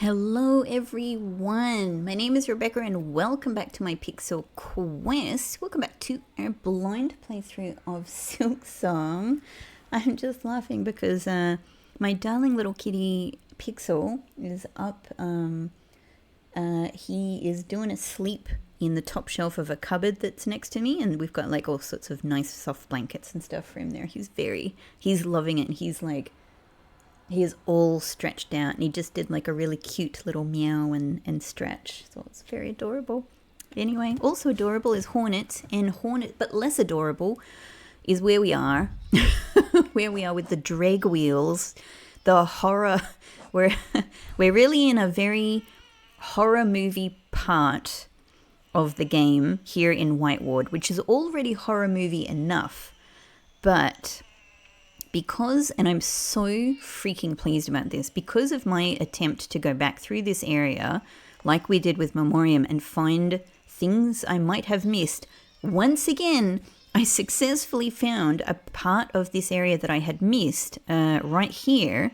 Hello everyone, my name is Rebecca and welcome back to my Pixel Quest. Welcome back to our blind playthrough of Silksong. I'm just laughing because my darling little kitty Pixel is up. He is doing a sleep in the top shelf of a cupboard that's next to me, and we've got like all sorts of nice soft blankets and stuff for him there. He's loving it. He is all stretched out, and he just did like a really cute little meow and stretch. So it's very adorable. Anyway, also adorable is Hornet, but less adorable is where we are. Where we are with the drag wheels, the horror. We're really in a very horror movie part of the game here in White Ward, which is already horror movie enough, but because, and I'm so freaking pleased about this, because of my attempt to go back through this area, like we did with Memoriam, and find things I might have missed, once again, I successfully found a part of this area that I had missed right here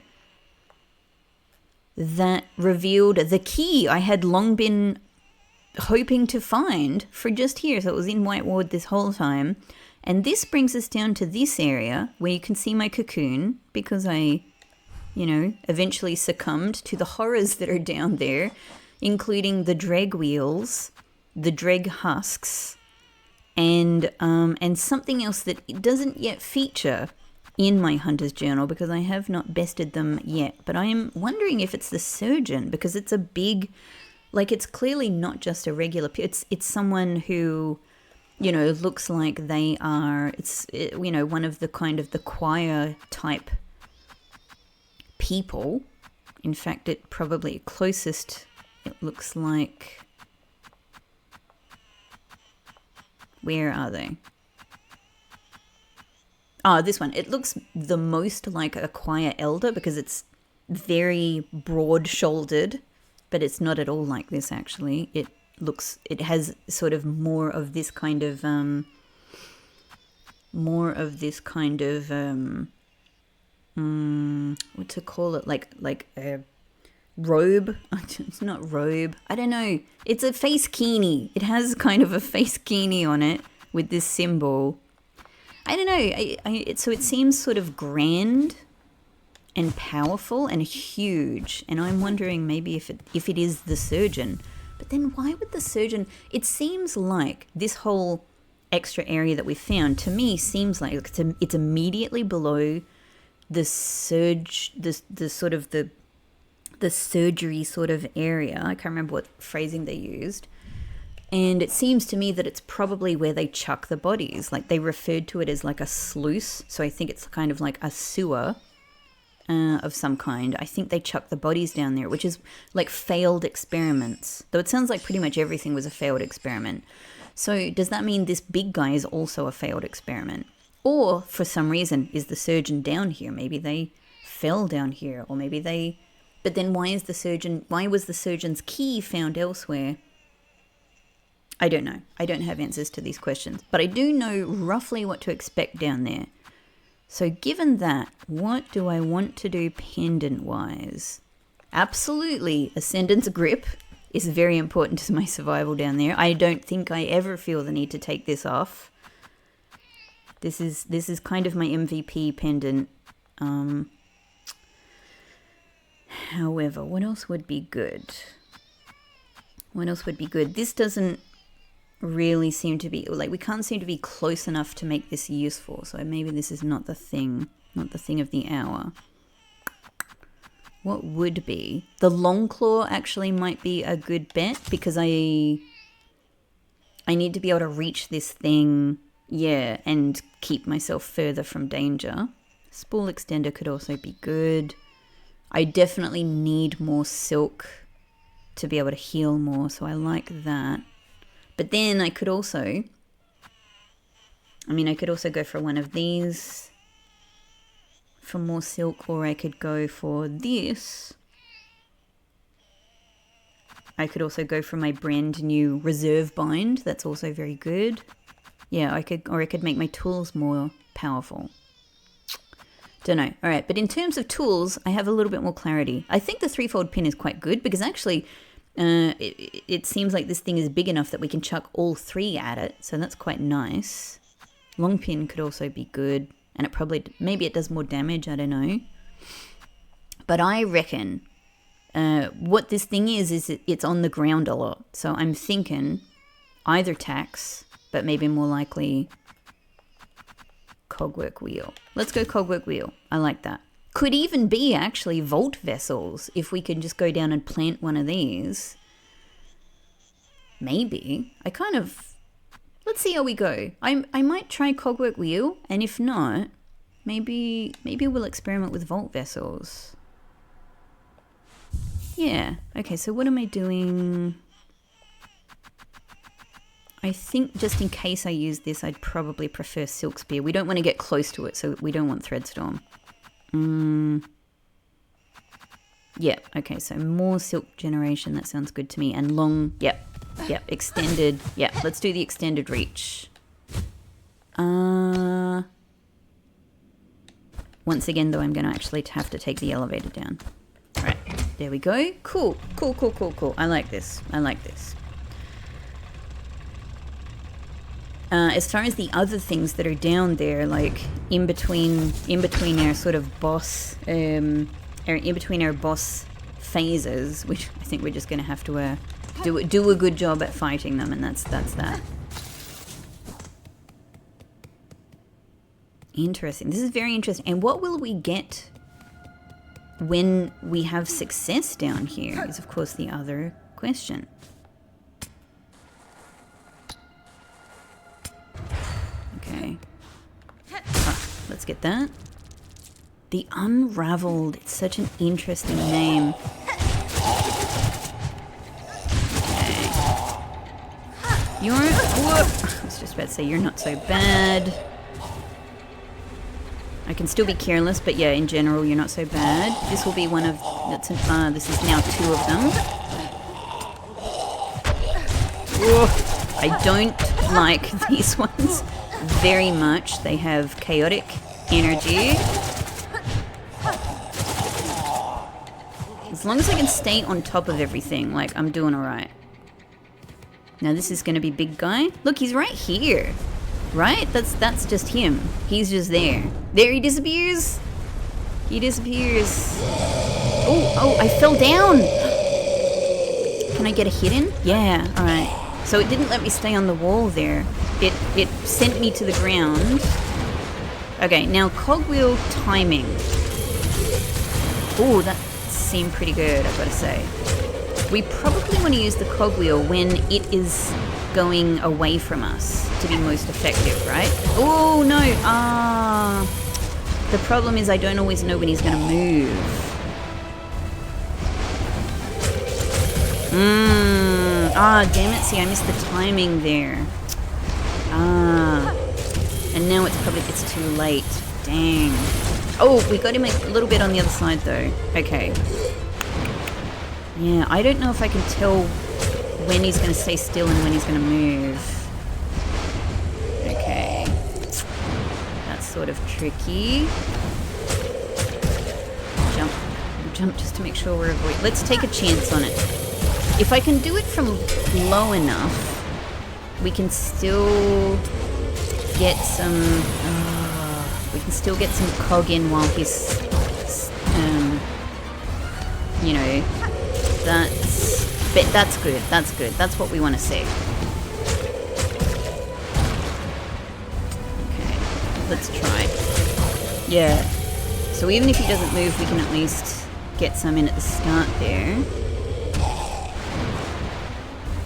that revealed the key I had long been hoping to find for just here. So it was in White Ward this whole time. And this brings us down to this area where you can see my cocoon, because I, eventually succumbed to the horrors that are down there, including the drag wheels, the drag husks, and something else that doesn't yet feature in my Hunter's Journal because I have not bested them yet. But I am wondering if it's the surgeon, because it's a big, it's clearly not just a regular, it's someone who, looks like they are, one of the kind of the choir type people. In fact, it probably closest, it looks like, where are they? Oh, this one. It looks the most like a choir elder because it's very broad-shouldered, but it's not at all like this, actually. It has sort of more of this kind of what to call it, like a robe. It's not robe, I don't know, it's a face kini. It has kind of a face kini on it with this symbol. I don't know, so it seems sort of grand and powerful and huge, and I'm wondering maybe if it is the surgeon. But then why would the surgeon... It seems like this whole extra area that we found, to me, seems like it's immediately below the sort of the surgery sort of area. I can't remember what phrasing they used. And it seems to me that it's probably where they chuck the bodies. Like, they referred to it as like a sluice. So I think it's kind of like a sewer of some kind. I think they chuck the bodies down there, which is like failed experiments. Though it sounds like pretty much everything was a failed experiment. So does that mean this big guy is also a failed experiment? Or for some reason, is the surgeon down here? Maybe they fell down here, or maybe they... But then why was the surgeon's key found elsewhere? I don't know. I don't have answers to these questions. But I do know roughly what to expect down there. So given that, what do I want to do pendant-wise? Absolutely, Ascendant's Grip is very important to my survival down there. I don't think I ever feel the need to take this off. This is kind of my MVP pendant. However, what else would be good? This doesn't really seem to be, we can't seem to be close enough to make this useful, so maybe this is not the thing of the hour. What would be? The long claw actually might be a good bet, because I need to be able to reach this thing, and keep myself further from danger. Spool extender could also be good. I definitely need more silk to be able to heal more, so I like that. But then I could also go for one of these for more silk, or I could go for this. I could also go for my brand new reserve bind. That's also very good. Yeah, I could make my tools more powerful. Don't know. All right, but in terms of tools, I have a little bit more clarity. I think the threefold pin is quite good because actually it seems like this thing is big enough that we can chuck all three at it, so that's quite nice. Long pin could also be good, and it probably, maybe it does more damage, I don't know. But I reckon what this thing is it's on the ground a lot. So I'm thinking either tax, but maybe more likely cogwork wheel. Let's go cogwork wheel. I like that. Could even be actually vault vessels if we can just go down and plant one of these. Maybe. Let's see how we go. I might try cogwork wheel, and if not, maybe we'll experiment with vault vessels. Yeah. Okay, so what am I doing? I think just in case I use this, I'd probably prefer Silk Spear. We don't want to get close to it, so we don't want Threadstorm. Yeah, okay, so more Silk Generation, that sounds good to me. And long, yep, extended. Yeah, let's do the extended reach. Once again, though, I'm going to actually have to take the elevator down. All right, there we go. Cool. I like this. As far as the other things that are down there, like in between our sort of boss, in between our boss phases, which I think we're just going to have to do a good job at fighting them, and that's that. Interesting. This is very interesting. And what will we get when we have success down here is, of course, the other question. Okay. Let's get that. The Unraveled. It's such an interesting name. Okay. I was just about to say, you're not so bad. I can still be careless, but yeah, in general, you're not so bad. This will be one of... this is now two of them. I don't like these ones very much. They have chaotic energy. As long as I can stay on top of everything, like, I'm doing alright. Now this is going to be big guy. Look, he's right here. Right? That's just him. He's just there. There he disappears. He disappears. Oh, I fell down. Can I get a hit in? Yeah, alright. So it didn't let me stay on the wall there. It sent me to the ground. Okay, now cogwheel timing. Oh, that seemed pretty good, I've got to say. We probably want to use the cogwheel when it is going away from us to be most effective, right? Oh, no. The problem is I don't always know when he's going to move. Damn it. See, I missed the timing there. And now it's too late. Dang. Oh, we got him a little bit on the other side, though. Okay. Yeah, I don't know if I can tell when he's going to stay still and when he's going to move. Okay. That's sort of tricky. Jump just to make sure we're avoiding. Let's take a chance on it. If I can do it from low enough, we can still get some... we can still get some cog in while he's... you know... That's good. That's what we want to see. Okay, let's try. Yeah. So even if he doesn't move, we can at least get some in at the start there.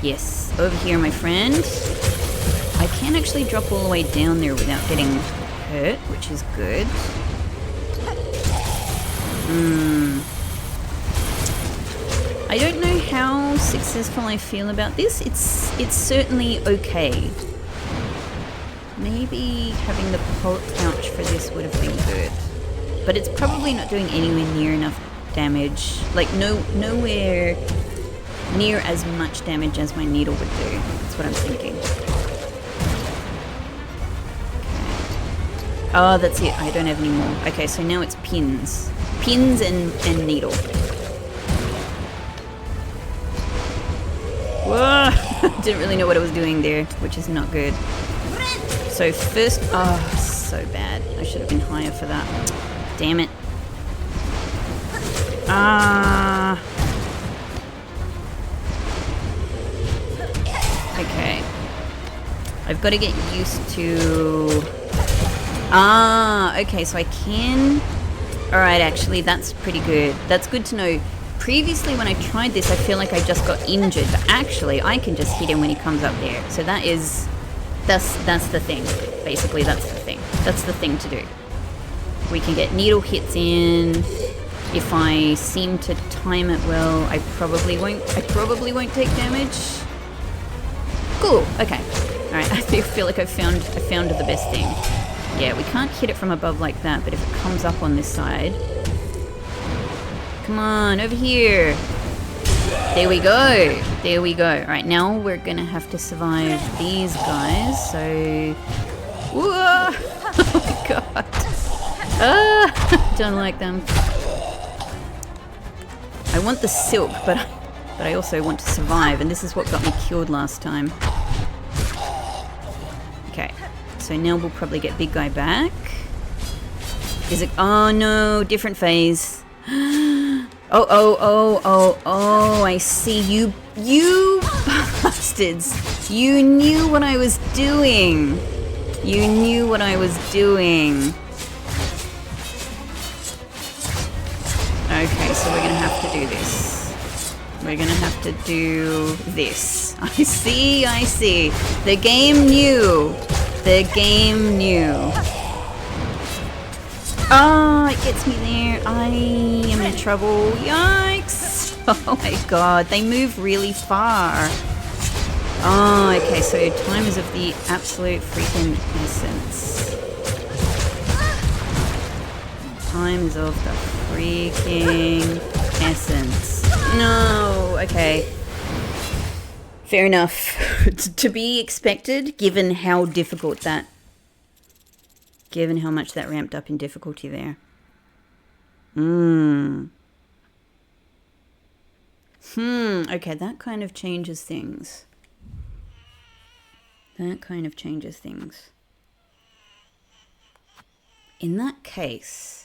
Yes, over here, my friend. I can actually drop all the way down there without getting hurt, which is good. I don't know how successful I feel about this. It's certainly okay. Maybe having the pouch for this would have been good. But it's probably not doing anywhere near enough damage. Like, nowhere near as much damage as my needle would do. That's what I'm thinking. Oh, that's it. I don't have any more. Okay, so now it's pins. Pins and needle. Whoa! Didn't really know what I was doing there, which is not good. So first... Oh, so bad. I should have been higher for that. Damn it. Ah... Okay. I've got to get used to... Ah, okay, so I can... Alright, actually, that's pretty good. That's good to know. Previously, when I tried this, I feel like I just got injured. But actually, I can just hit him when he comes up there. So that is... That's the thing. Basically, that's the thing. That's the thing to do. We can get needle hits in. If I seem to time it well, I probably won't take damage. Cool, okay. Alright, I feel like I found the best thing. Yeah, we can't hit it from above like that, but if it comes up on this side... Come on, over here! There we go! There we go. Alright, now we're gonna have to survive these guys, so... Whoa! Oh my god! Ah! Don't like them. I want the silk, but I also want to survive, and this is what got me killed last time. Okay, so now we'll probably get big guy back. Is it? Oh no, different phase. Oh, I see. You bastards. You knew what I was doing. You knew what I was doing. Okay, so we're gonna have to do this. We're gonna have to do this. I see. The game knew. The game knew. Oh, it gets me there. I am in trouble. Yikes. Oh my god, they move really far. Oh, okay, so time is of the absolute freaking essence. Time is of the freaking essence. No, okay. Fair enough. To be expected, given how difficult that... Given how much that ramped up in difficulty there. Okay, that kind of changes things. That kind of changes things. In that case...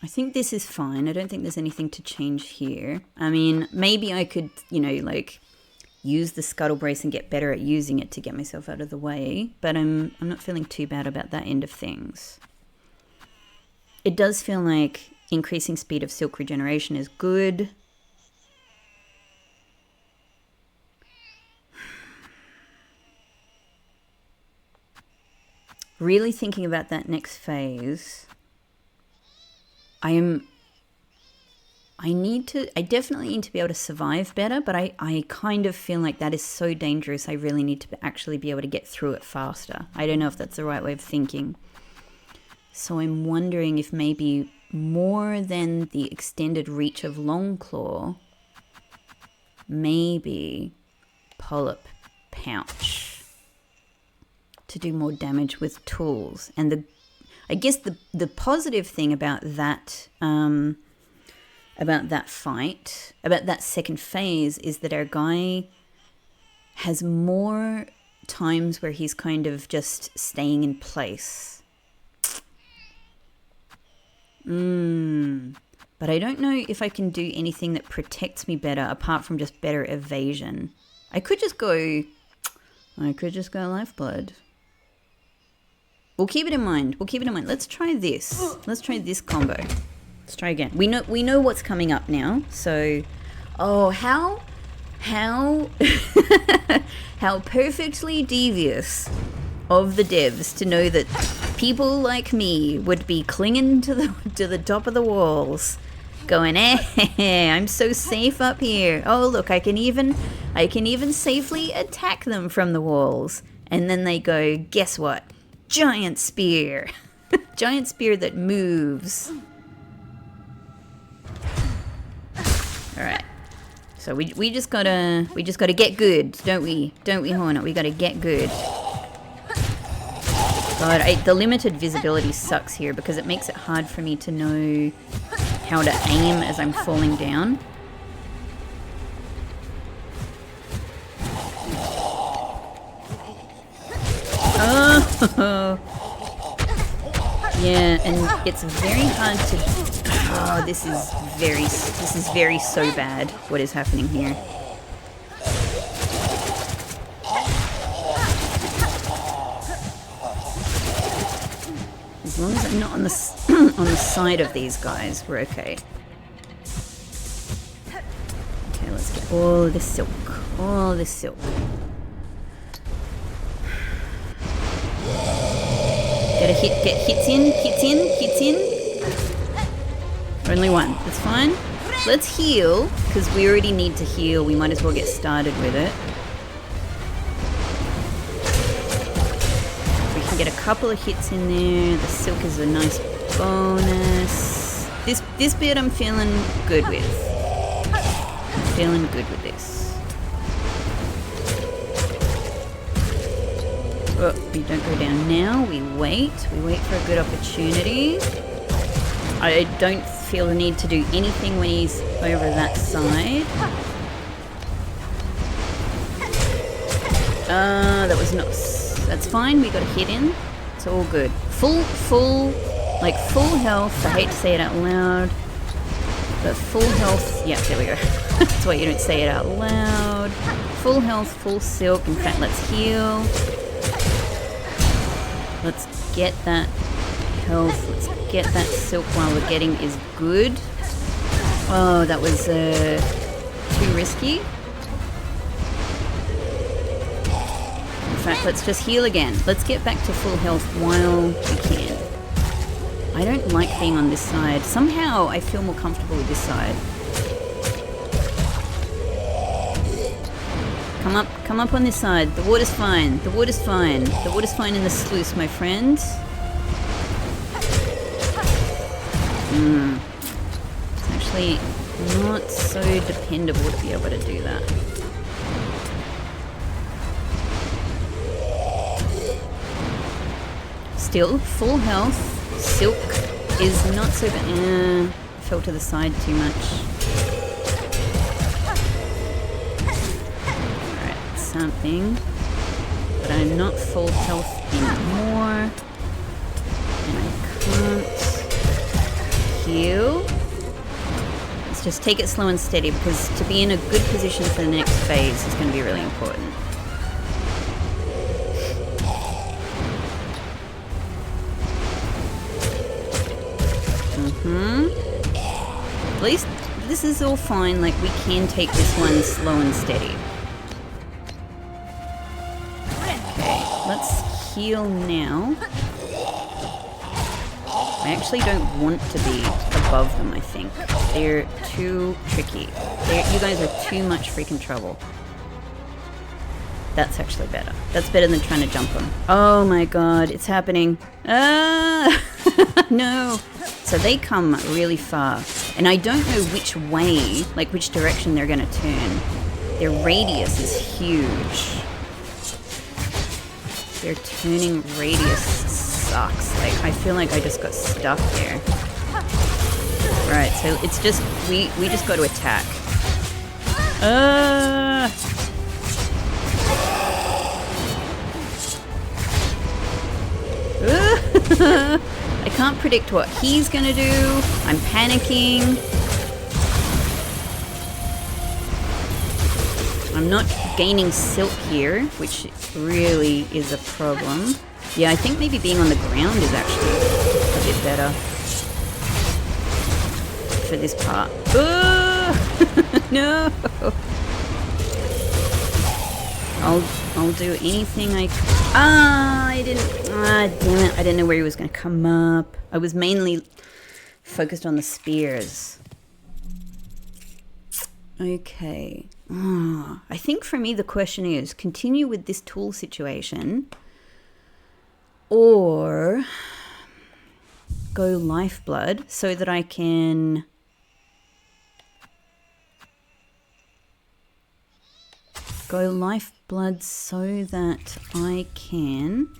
I think this is fine. I don't think there's anything to change here. I mean, maybe I could, you know, like, use the scuttle brace and get better at using it to get myself out of the way. But I'm not feeling too bad about that end of things. It does feel like increasing speed of silk regeneration is good. Really thinking about that next phase... I definitely need to be able to survive better, but I kind of feel like that is so dangerous. I really need to actually be able to get through it faster. I don't know if that's the right way of thinking. So I'm wondering if maybe more than the extended reach of Longclaw, maybe Polyp Pouch to do more damage with tools. And I guess the positive thing about that fight, about that second phase, is that our guy has more times where he's kind of just staying in place. But I don't know if I can do anything that protects me better apart from just better evasion. I could just go Lifeblood. We'll keep it in mind. Let's try this. Let's try this combo. Let's try again. We know what's coming up now. So, oh, how how perfectly devious of the devs to know that people like me would be clinging to the top of the walls, going, I'm so safe up here. Oh, look, I can even safely attack them from the walls. And then they go, guess what? Giant spear. Giant spear that moves. Alright. So we just gotta get good, don't we? Don't we, Hornet? We gotta get good. God, the limited visibility sucks here because it makes it hard for me to know how to aim as I'm falling down. Oh, yeah, and it's very hard to. Oh, this is very so bad. What is happening here? As long as I'm not on the on the side of these guys, we're okay. Okay, let's get all this silk. All this silk. Get hits in. Only one. That's fine. Let's heal, because we already need to heal. We might as well get started with it. We can get a couple of hits in there. The silk is a nice bonus. This bit I'm feeling good with. I'm feeling good with this. Oh, we don't go down now. We wait. We wait for a good opportunity. I don't feel the need to do anything when he's over that side. That was not... That's fine. We got a hit in. It's all good. Full health. I hate to say it out loud. But full health... Yeah, there we go. That's why you don't say it out loud. Full health, full silk. In fact, let's heal. Let's get that health. Let's get that silk while we're getting is good. Oh, that was too risky. In fact, let's just heal again. Let's get back to full health while we can. I don't like being on this side. Somehow I feel more comfortable with this side. Come up on this side. The water's fine. The water's fine. The water's fine in the sluice, my friend. It's actually not so dependable to be able to do that. Still, full health. Silk is not so bad. Fell to the side too much. Alright, something. But I'm not full health anymore. And I can't heal. Let's just take it slow and steady because to be in a good position for the next phase is going to be really important. At least this is all fine, like we can take this one slow and steady. Okay, let's heal now. I actually don't want to be above them, I think. They're too tricky. You guys are too much freaking trouble. That's actually better. That's better than trying to jump them. Oh my god, it's happening. Ah! No! So they come really far. And I don't know which way, like which direction they're going to turn. Their radius is huge. Their turning radius sucks. Like, I feel like I just got stuck there. Right, so it's just, we just got to attack. I can't predict what he's gonna do. I'm panicking. I'm not gaining silk here, which really is a problem. Yeah, I think maybe being on the ground is actually a bit better for this part. No! I'll do anything I can. I didn't. Damn it. I didn't know where he was going to come up. I was mainly focused on the spears. Okay. I think for me the question is continue with this tool situation or go lifeblood so that I can Go lifeblood so that I can...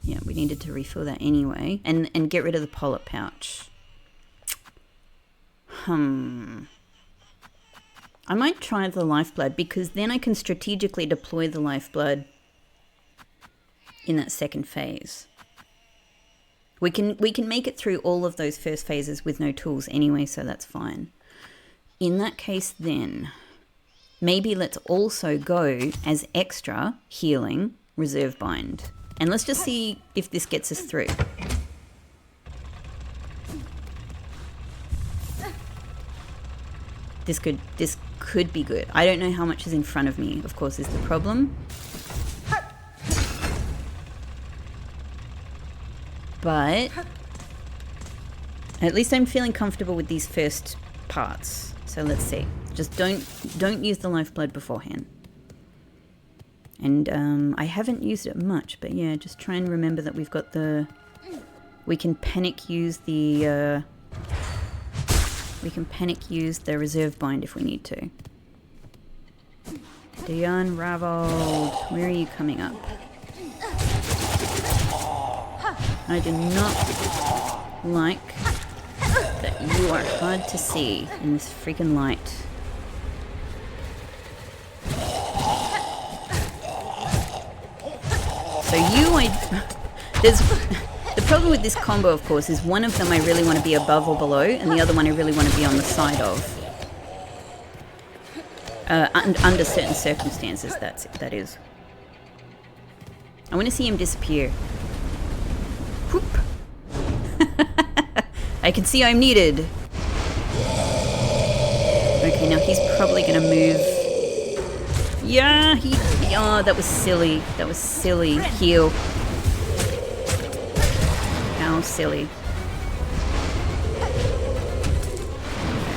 Yeah, we needed to refill that anyway. And get rid of the polyp pouch. I might try the lifeblood because then I can strategically deploy the lifeblood in that second phase. We can make it through all of those first phases with no tools anyway, so that's fine. In that case then, maybe let's also go as extra healing reserve bind. And let's just see if this gets us through. This could be good. I don't know how much is in front of me, of course, is the problem. But at least I'm feeling comfortable with these first parts. So let's see. Just don't use the lifeblood beforehand. And I haven't used it much, but yeah, just try and remember that we've got the... We can panic use the reserve bind if we need to. The unraveled. Where are you coming up? I do not like that you are hard to see in this freaking light. So the problem with this combo, of course, is one of them I really want to be above or below, and the other one I really want to be on the side of. Under certain circumstances, that is. I want to see him disappear. Whoop. I can see I'm needed. Okay, now he's probably gonna move. Yeah, oh, that was silly. That was silly. Heal. How silly. Okay,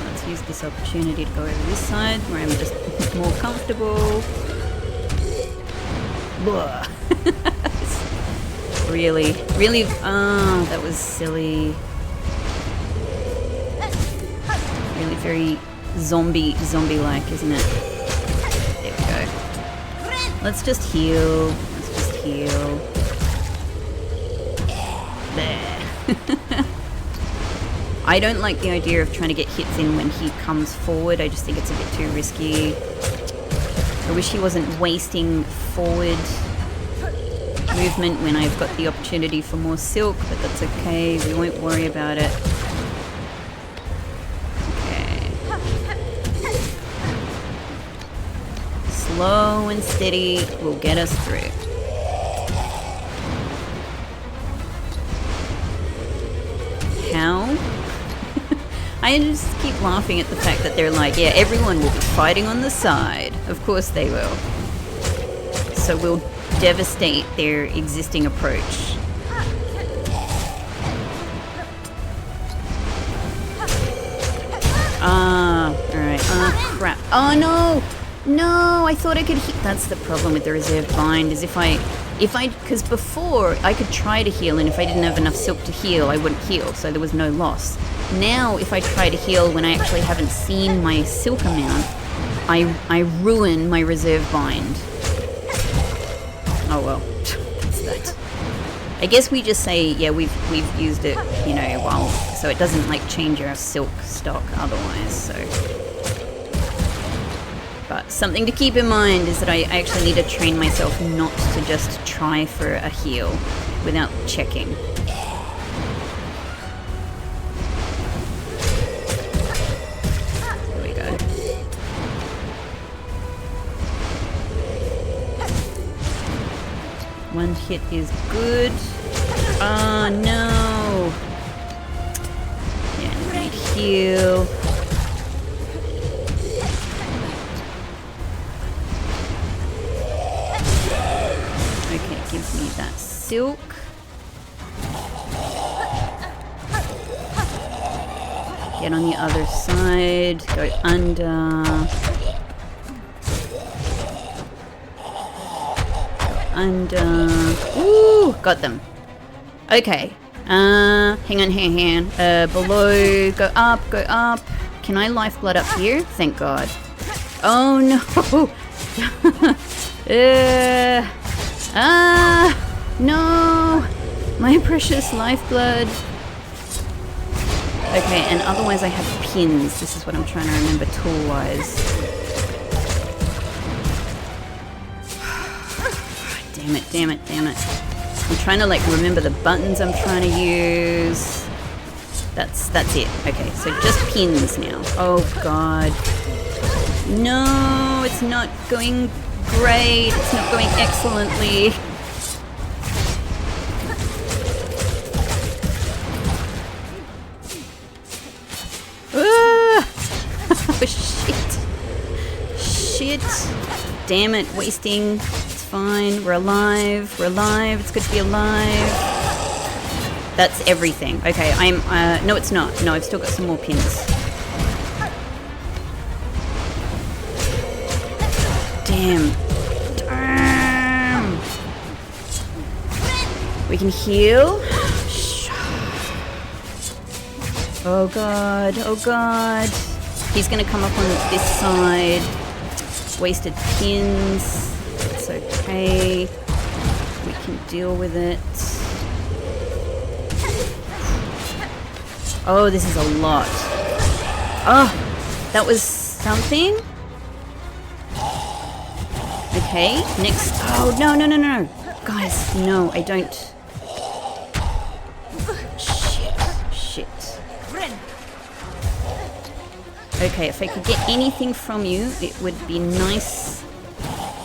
let's use this opportunity to go over this side where I'm just more comfortable. Really, that was silly. Really very zombie-like, isn't it? There we go. Let's just heal. There. I don't like the idea of trying to get hits in when he comes forward. I just think it's a bit too risky. I wish he wasn't wasting forward movement when I've got the opportunity for more silk, but that's okay. We won't worry about it. Okay. Slow and steady will get us through. How? I just keep laughing at the fact that they're like, yeah, everyone will be fighting on the side. Of course they will. So we'll devastate their existing approach. Alright. Oh, crap. Oh, no! No, I thought I could heal. That's the problem with the reserve bind, is because before I could try to heal, and if I didn't have enough silk to heal, I wouldn't heal, so there was no loss. Now, if I try to heal when I actually haven't seen my silk amount, I ruin my reserve bind. Oh well, that's that. I guess we just say, yeah, we've used it, well, so it doesn't like change our silk stock otherwise, so. But something to keep in mind is that I actually need to train myself not to just try for a heal without checking. There we go. One hit is good. Oh no! Yeah, I need heal. Okay, give me that silk. Get on the other side. Go under. Ooh, got them. Okay. Hang on. Below, go up. Can I lifeblood up here? Thank God. Oh no! No! My precious lifeblood. Okay, and otherwise I have pins. This is what I'm trying to remember tool-wise. Damn it, damn it, damn it. I'm trying to like remember the buttons I'm trying to use. That's it. Okay, so just pins now. Oh god. No, it's not going great. It's not going excellently. Ah! Oh shit. Shit. Damn it, wasting. It's fine. We're alive. We're alive. It's good to be alive. That's everything. Okay, I'm, no it's not. No, I've still got some more pins. Damn. Damn. We can heal. Oh god, oh god. He's gonna come up on this side. Wasted pins. It's okay. We can deal with it. Oh, this is a lot. Oh, that was something? Okay, next. Oh, no, no, no, no. Guys, no, I don't. Shit, shit. Okay, if I could get anything from you, it would be nice.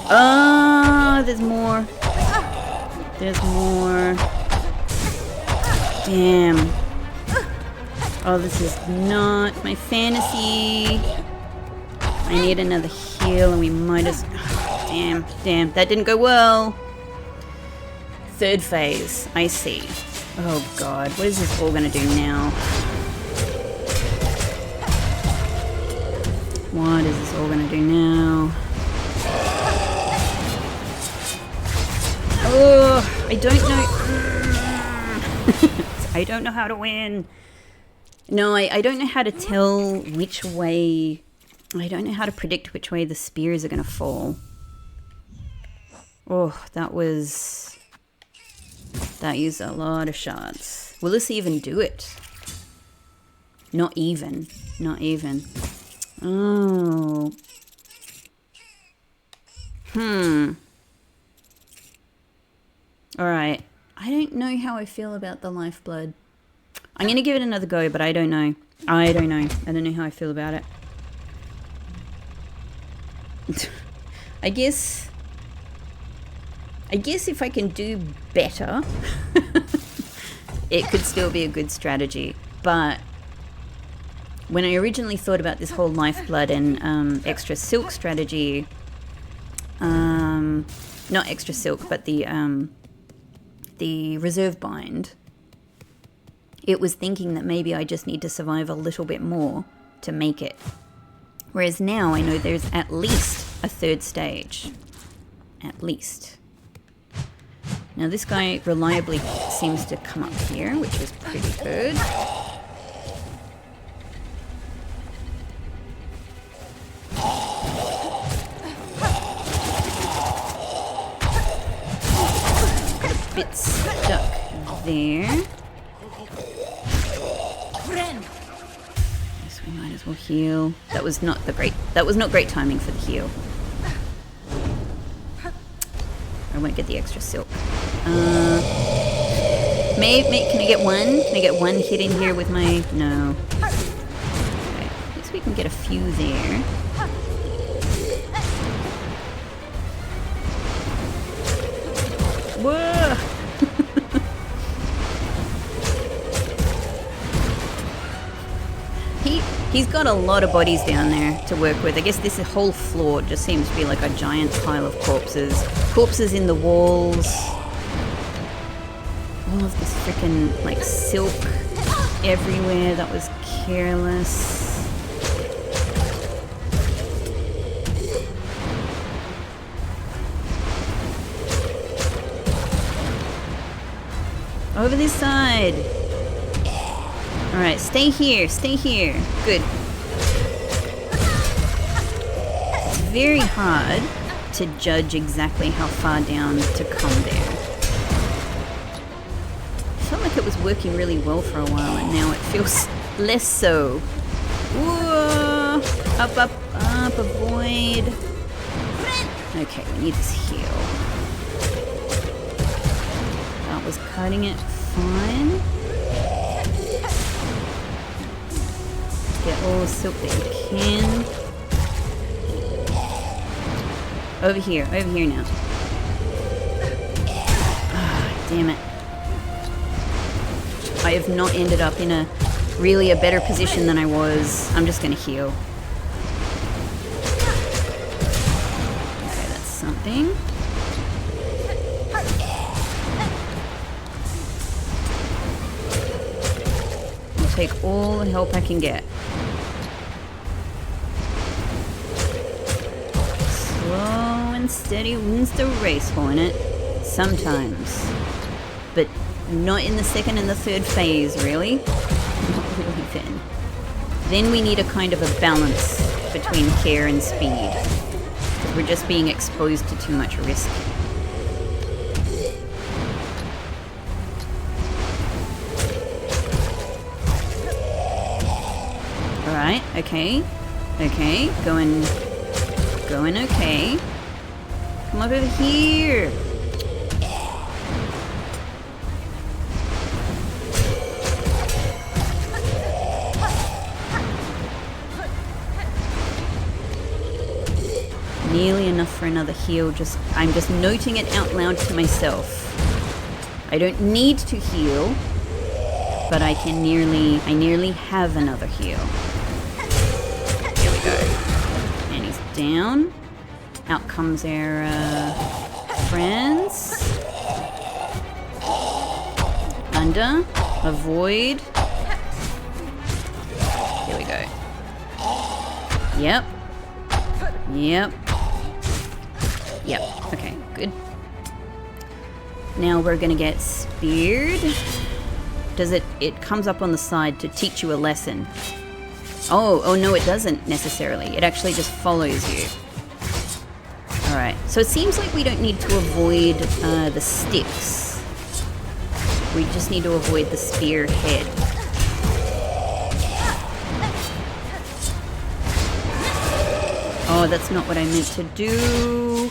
Oh, there's more. There's more. Damn. Oh, this is not my fantasy. I need another heal and we might as... Oh, damn, damn. That didn't go well. Third phase. I see. Oh, God. What is this all going to do now? What is this all going to do now? Oh, I don't know. I don't know how to win. No, I don't know how to tell which way... I don't know how to predict which way the spears are going to fall. Oh, that was... That used a lot of shots. Will this even do it? Not even. Not even. Oh. Alright. I don't know how I feel about the lifeblood. I'm going to give it another go, but I don't know. I don't know. I don't know how I feel about it. I guess if I can do better, it could still be a good strategy. But when I originally thought about this whole lifeblood and extra silk strategy, not extra silk, but the reserve bind, it was thinking that maybe I just need to survive a little bit more to make it. Whereas now I know there's at least a third stage. At least. Now this guy reliably seems to come up here, which is pretty good. Got a bit stuck there. Yes, we might as well heal. That was not great timing for the heal. I won't get the extra silk. Can I get one? Can I get one hit in here with my... No. Okay. At least we can get a few there. Whoa! He's got a lot of bodies down there to work with. I guess this whole floor just seems to be like a giant pile of corpses. Corpses in the walls. All of this freaking like silk everywhere. That was careless. Over this side. Alright, stay here, stay here. Good. It's very hard to judge exactly how far down to come there. I felt like it was working really well for a while, and now it feels less so. Whoa! Up, up, up, avoid. Okay, we need this heal. That was cutting it fine. Get all the silk that you can. Over here now. Ah, damn it. I have not ended up in a better position than I was. I'm just gonna heal. Okay, that's something. I'll take all the help I can get. Slow and steady wins the race, won't it? Sometimes. But not in the second and the third phase, really. Not really then. Then we need a kind of a balance between care and speed. Because we're just being exposed to too much risk. Alright, okay. Okay, going okay. Come up over here. Nearly enough for another heal. I'm just noting it out loud to myself. I don't need to heal, but I nearly have another heal. Here we go. And he's down. Out comes our friends. Under. Avoid. Here we go. Yep. Yep. Yep. Okay, good. Now we're gonna get speared. It comes up on the side to teach you a lesson. Oh no, it doesn't necessarily. It actually just follows you. Alright, so it seems like we don't need to avoid the sticks. We just need to avoid the spear head. Oh, that's not what I meant to do.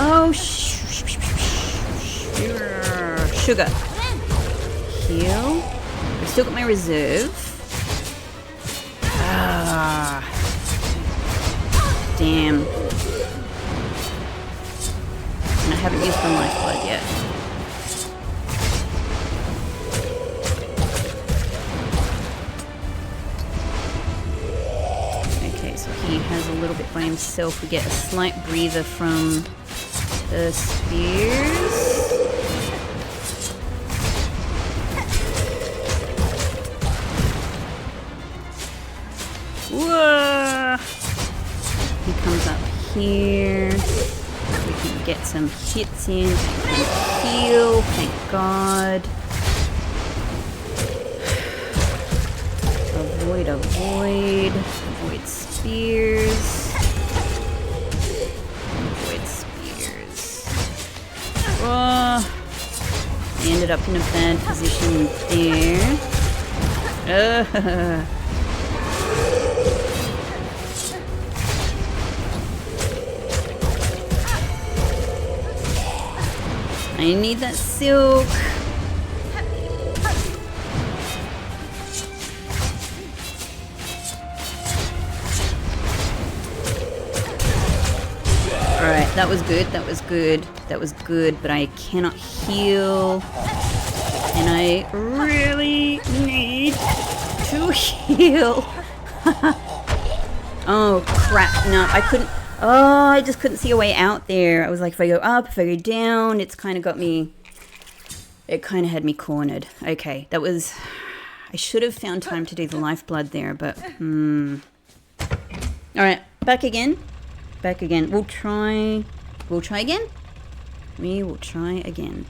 Oh, sugar. Heal. I've still got my reserve. Damn. And I haven't used my lifeblood yet. He has a little bit by himself. We get a slight breather from the spears. Whoa! He comes up here. We can get some hits in. I can heal, thank God. Avoid spears. Avoid spears. Oh, I ended up in a bad position there. I need that silk. Alright, that was good, but I cannot heal. And I really need to heal. Oh, crap. No, I couldn't. Oh, I just couldn't see a way out there. I was like, if I go up, if I go down, it's kind of got me. It kind of had me cornered. Okay, that was. I should have found time to do the lifeblood there, but. Alright, back again. We'll try again. We will try again.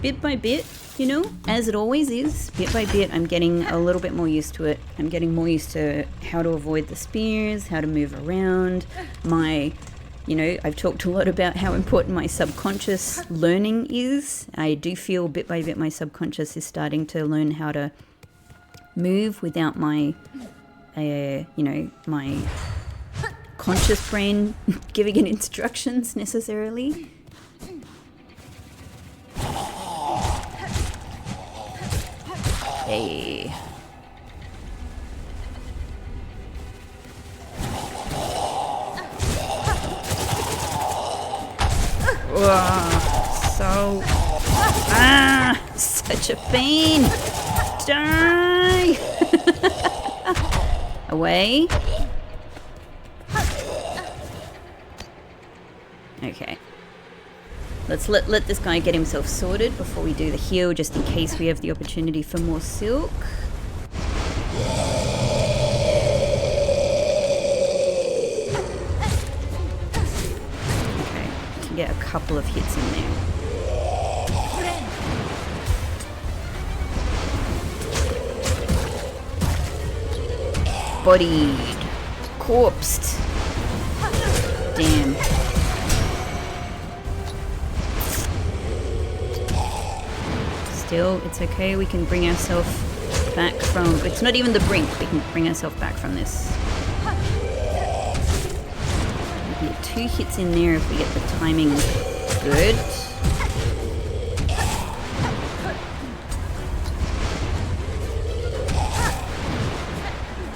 bit by bit, you know, as it always is, bit by bit, I'm getting a little bit more used to it. I'm getting more used to how to avoid the spears, how to move around. I've talked a lot about how important my subconscious learning is. I do feel bit by bit my subconscious is starting to learn how to move without my my conscious brain giving it instructions necessarily. Hey. Such a pain. Die. Away. Okay. Let's let this guy get himself sorted before we do the heal, just in case we have the opportunity for more silk. Okay, can get a couple of hits in there. Bodied. Corpsed. Damn. Still, it's okay. We can bring ourselves back from... It's not even the brink. We can bring ourselves back from this. We get 2 hits in there if we get the timing good.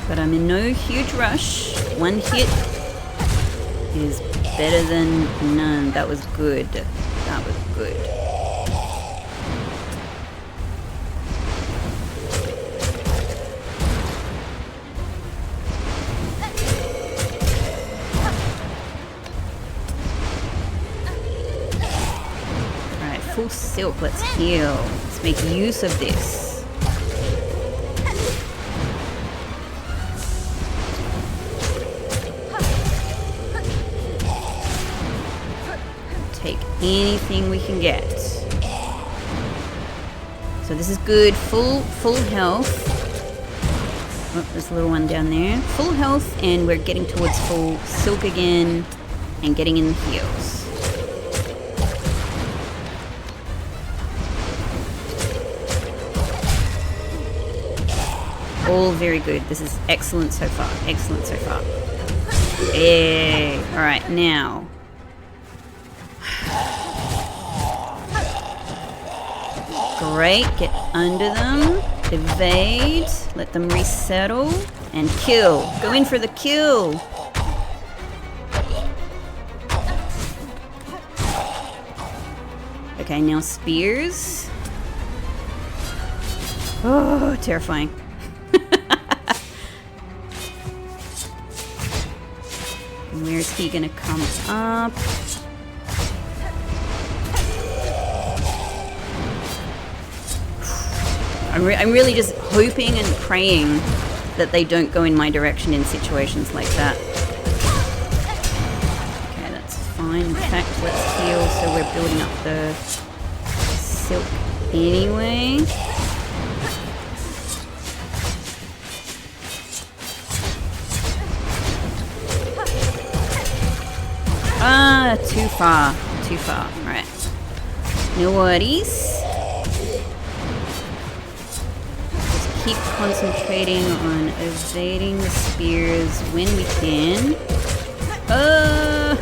But I'm in no huge rush. 1 hit is better than none. That was good. That was good. Alright, full silk. Let's heal. Let's make use of this. Anything we can get. So this is good. Full health. Oh, there's a little one down there. Full health, and we're getting towards full silk again and getting in the heals. All very good. This is excellent so far. Excellent so far. Hey. Alright, now. Great, get under them, evade, let them resettle, and kill. Go in for the kill. Okay, now spears. Oh, terrifying. Where's he gonna come up? I'm really just hoping and praying that they don't go in my direction in situations like that. Okay, that's fine. In fact, let's heal so we're building up the silk anyway. Too far. Too far. Right. No worries. Keep concentrating on evading the spears when we can. I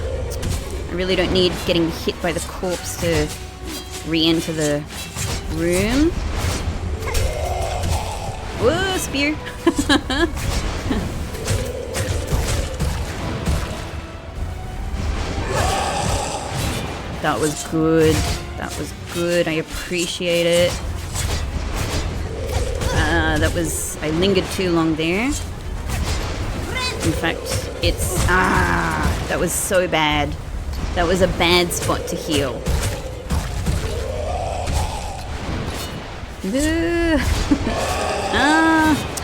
really don't need getting hit by the corpse to re-enter the room. Whoa, spear! That was good. That was good. I appreciate it. I lingered too long there. In fact, that was so bad. That was a bad spot to heal.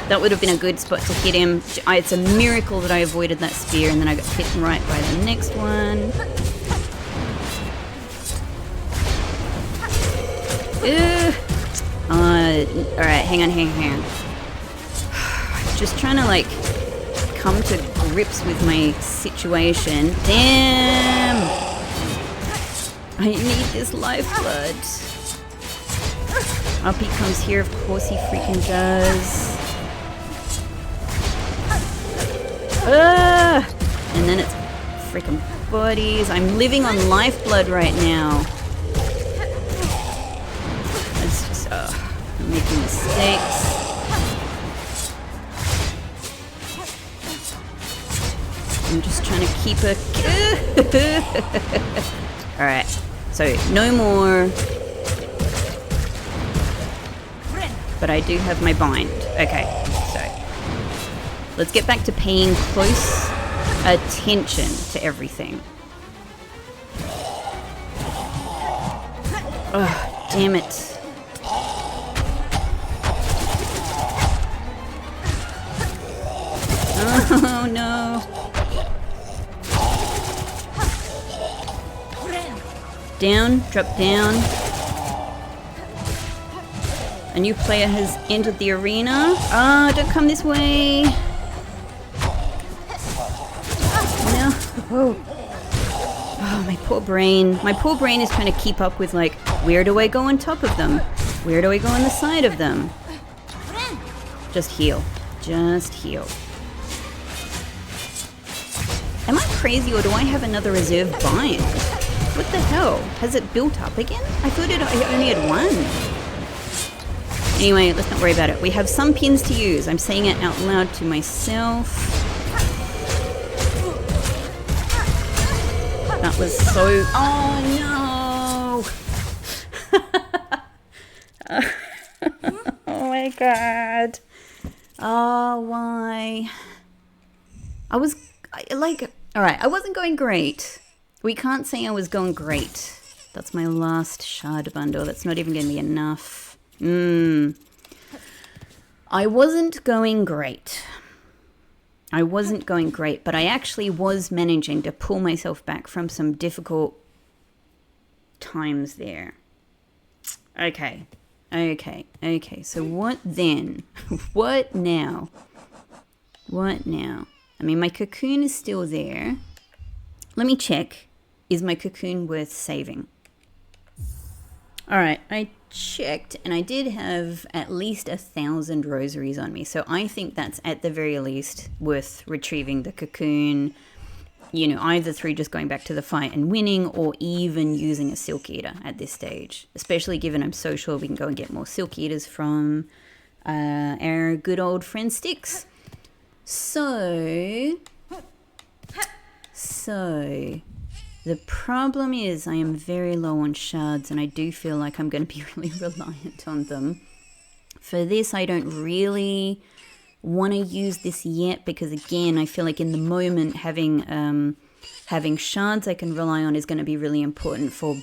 That would have been a good spot to hit him. It's a miracle that I avoided that spear and then I got hit right by the next one. Alright, hang on. Just trying to, like, come to grips with my situation. Damn! I need this lifeblood. Up he comes here, of course he freaking does. And then it's freaking bodies. I'm living on lifeblood right now. It's just, I'm making mistakes. I'm just trying to keep a... Alright, so no more. But I do have my bind. Okay, so let's get back to paying close attention to everything. Oh, damn it. Oh no. Down, drop down. A new player has entered the arena. Ah, don't come this way. No. Oh, my poor brain. My poor brain is trying to keep up with, like, where do I go on top of them? Where do I go on the side of them? Just heal. Just heal. Am I crazy or do I have another reserve bind? What the hell? Has it built up again? I thought I only had one. Anyway, let's not worry about it. We have some pins to use. I'm saying it out loud to myself. That was so... Oh, no! Oh, my God. Oh, why? Alright, I wasn't going great. We can't say I was going great. That's my last shard bundle. That's not even going to be enough. I wasn't going great. But I actually was managing to pull myself back from some difficult times there. Okay. So what then? What now? I mean, my cocoon is still there. Let me check. Is my cocoon worth saving? Alright, I checked and I did have at least 1,000 rosaries on me. So I think that's at the very least worth retrieving the cocoon, you know, either through just going back to the fight and winning or even using a silk eater at this stage. Especially given I'm so sure we can go and get more silk eaters from our good old friend Styx. So the problem is I am very low on shards and I do feel like I'm going to be really reliant on them. For this, I don't really want to use this yet because, again, I feel like in the moment having shards I can rely on is going to be really important for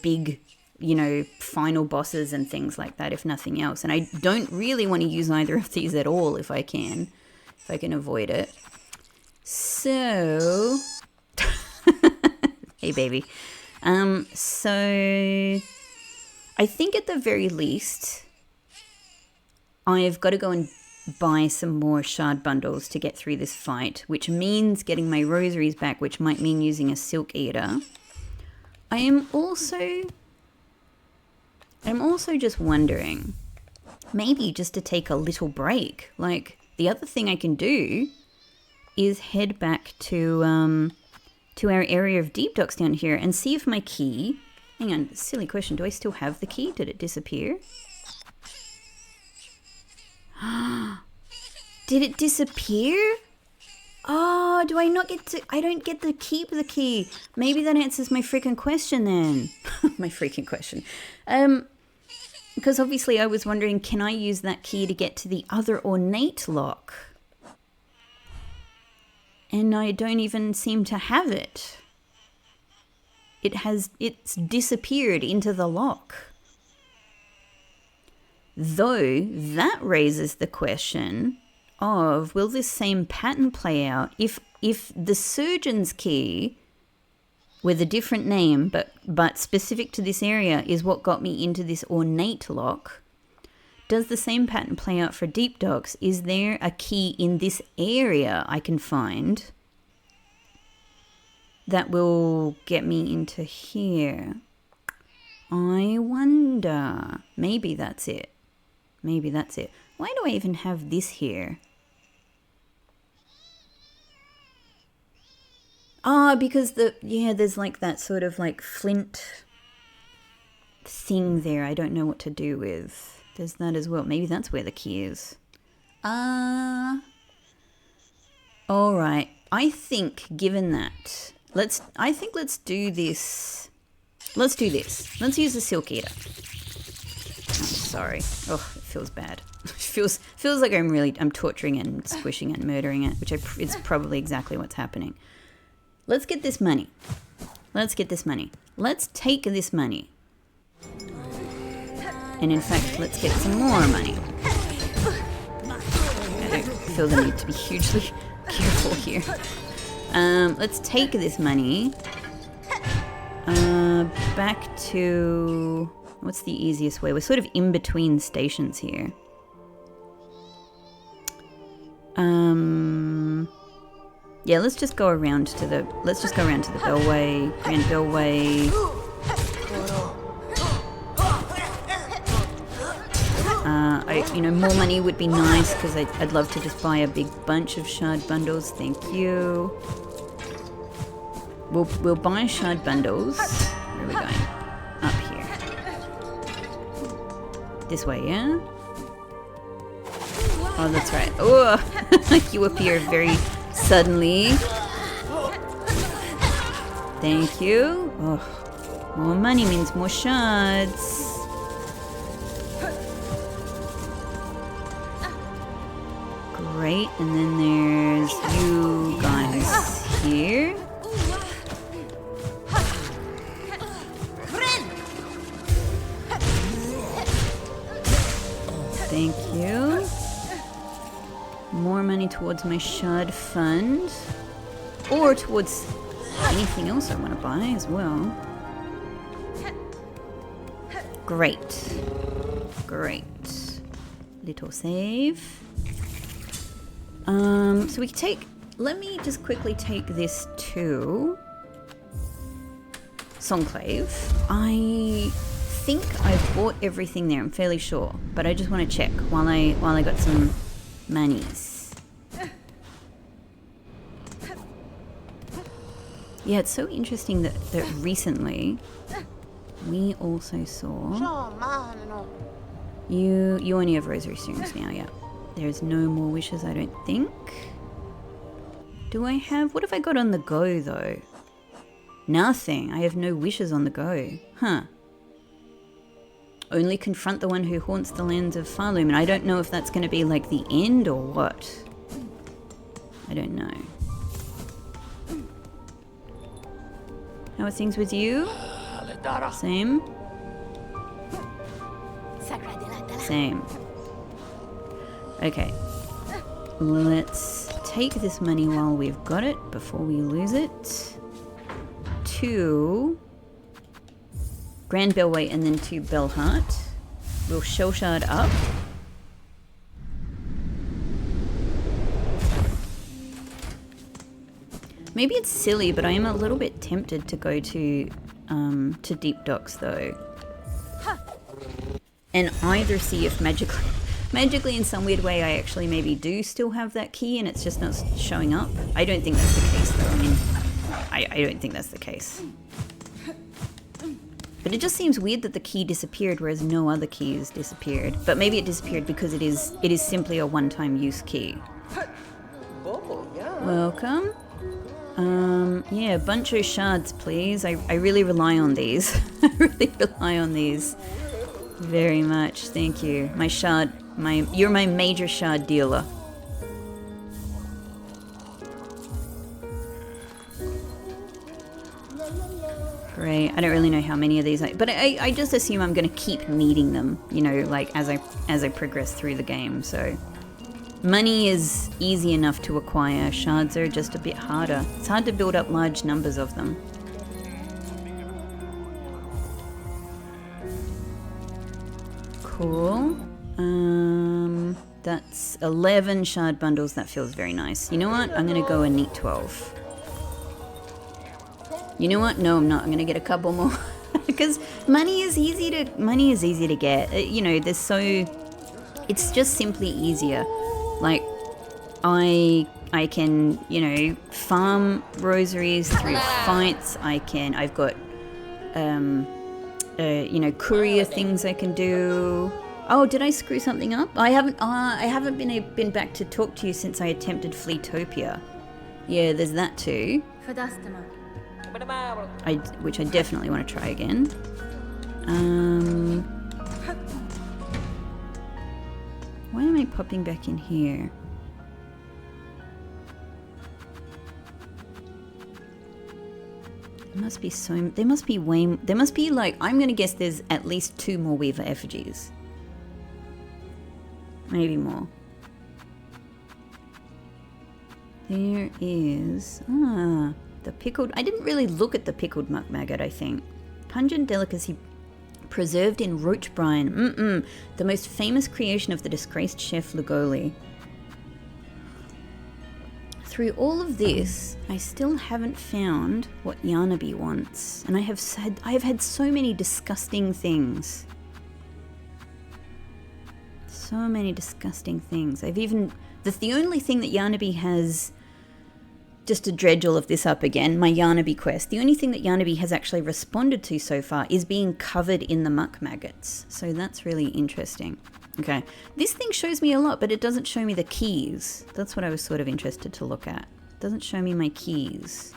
big, you know, final bosses and things like that, if nothing else. And I don't really want to use either of these at all if I can avoid it. So... Hey, baby. So I think at the very least, I've got to go and buy some more shard bundles to get through this fight, which means getting my rosaries back, which might mean using a silk eater. I'm also just wondering, maybe just to take a little break. Like, the other thing I can do is head back to our area of deep docks down here and see if my key... Hang on, silly question. Do I still have the key? Did it disappear? Did it disappear? Oh, do I not get to... I don't get to keep the key. Maybe that answers my freaking question then. My freaking question. Because obviously I was wondering, can I use that key to get to the other ornate lock? And I don't even seem to have it. It's disappeared into the lock. Though that raises the question of, will this same pattern play out if the surgeon's key with a different name, but specific to this area, is what got me into this ornate lock. Does the same pattern play out for deep docks? Is there a key in this area I can find that will get me into here? I wonder. Maybe that's it. Maybe that's it. Why do I even have this here? Ah, because there's like that sort of like flint thing there I don't know what to do with. There's that as well. Maybe that's where the key is. Alright. I think given that, let's do this. Let's do this. Let's use the Silk Eater. Oh, sorry. Oh, it feels bad. It feels like I'm torturing it and squishing it and murdering it, which it's probably exactly what's happening. Let's get this money. Let's take this money. And in fact, let's get some more money. I don't feel the need to be hugely careful here. Let's take this money back to... What's the easiest way? We're sort of in between stations here. Yeah, let's just go around to the Bellway, Grand Bellway. More money would be nice because I'd love to just buy a big bunch of shard bundles. Thank you. We'll buy shard bundles. Where are we going? Up here. This way, yeah? Oh, that's right. Oh, you appear very suddenly. Thank you. Oh, more money means more shards. Great, and then there's you guys here. Thank you. More money towards my shard fund. Or towards anything else I want to buy as well. Great. Little save. So we can take... Let me just quickly take this to... Songclave. I think I've bought everything there, I'm fairly sure. But I just want to check while I got some monies. Yeah, it's so interesting that recently we also saw... You only have rosary stones now, yeah. There's no more wishes, I don't think. Do I have... What have I got on the go, though? Nothing. I have no wishes on the go. Huh. Only confront the one who haunts the lands of Farloom. And I don't know if that's going to be, like, the end or what. I don't know. How are things with you? Same? Same. Okay, let's take this money while we've got it, before we lose it, to Grand Bellway and then to Bellheart. We'll shell shard up. Maybe it's silly, but I am a little bit tempted to go to Deep Docks though. And either see if magically in some weird way I actually maybe do still have that key and it's just not showing up. I don't think that's the case though. I mean, I don't think that's the case. But it just seems weird that the key disappeared whereas no other keys disappeared. But maybe it disappeared because it is simply a one-time use key. Welcome. Yeah, bunch of shards please. I really rely on these. I really rely on these. Very much, thank you. You're my major shard dealer. Great. I don't really know how many of these, but I just assume I'm going to keep needing them. You know, like as I progress through the game. So, money is easy enough to acquire. Shards are just a bit harder. It's hard to build up large numbers of them. Cool. That's 11 shard bundles. That feels very nice. You know what? I'm going to go and neat 12. You know what? No, I'm not. I'm going to get a couple more. Because money is easy to get. You know, it's just simply easier. Like, I can, you know, farm rosaries through fights. I've got, you know, courier things I can do. Oh, did I screw something up? I haven't been back to talk to you since I attempted Fleetopia. Yeah, there's that too. Which I definitely want to try again. Why am I popping back in here? There must be like, I'm gonna guess there's at least 2 more Weaver effigies. Maybe more. There is, the pickled, I didn't really look at the pickled muck maggot, I think. Pungent delicacy preserved in roach brine. The most famous creation of the disgraced chef Lugoli. Through all of this, I still haven't found what Yanabi wants. And I have had so many disgusting things. So many disgusting things. The only thing that Yanabi has, just to dredge all of this up again, my Yanabi quest, the only thing that Yanabi has actually responded to so far is being covered in the muck maggots. So that's really interesting. Okay, this thing shows me a lot, but it doesn't show me the keys. That's what I was sort of interested to look at. It doesn't show me my keys.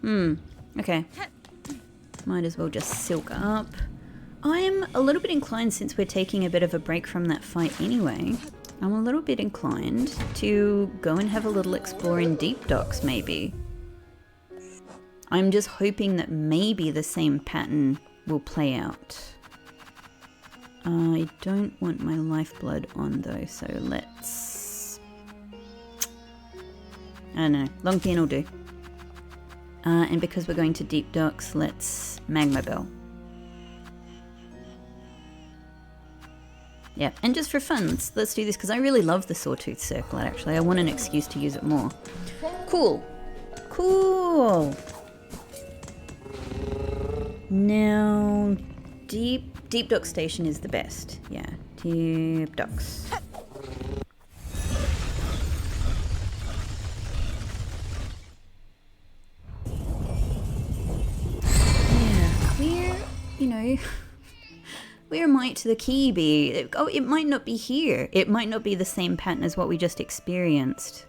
Okay. Might as well just silk up. I'm a little bit inclined, since we're taking a bit of a break from that fight anyway, I'm a little bit inclined to go and have a little explore in Deep Docks, maybe. I'm just hoping that maybe the same pattern will play out. I don't want my lifeblood on though, so let's... I don't know, long pin will do. And because we're going to Deep Docks, let's Magma Bell. Yeah, and just for fun, let's do this, because I really love the Sawtooth Circlet, actually. I want an excuse to use it more. Cool. Cool. Now, Deep Dock Station is the best. Yeah, Deep Docks. Yeah, where, you know... Where might the key be? Oh, it might not be here. It might not be the same pattern as what we just experienced.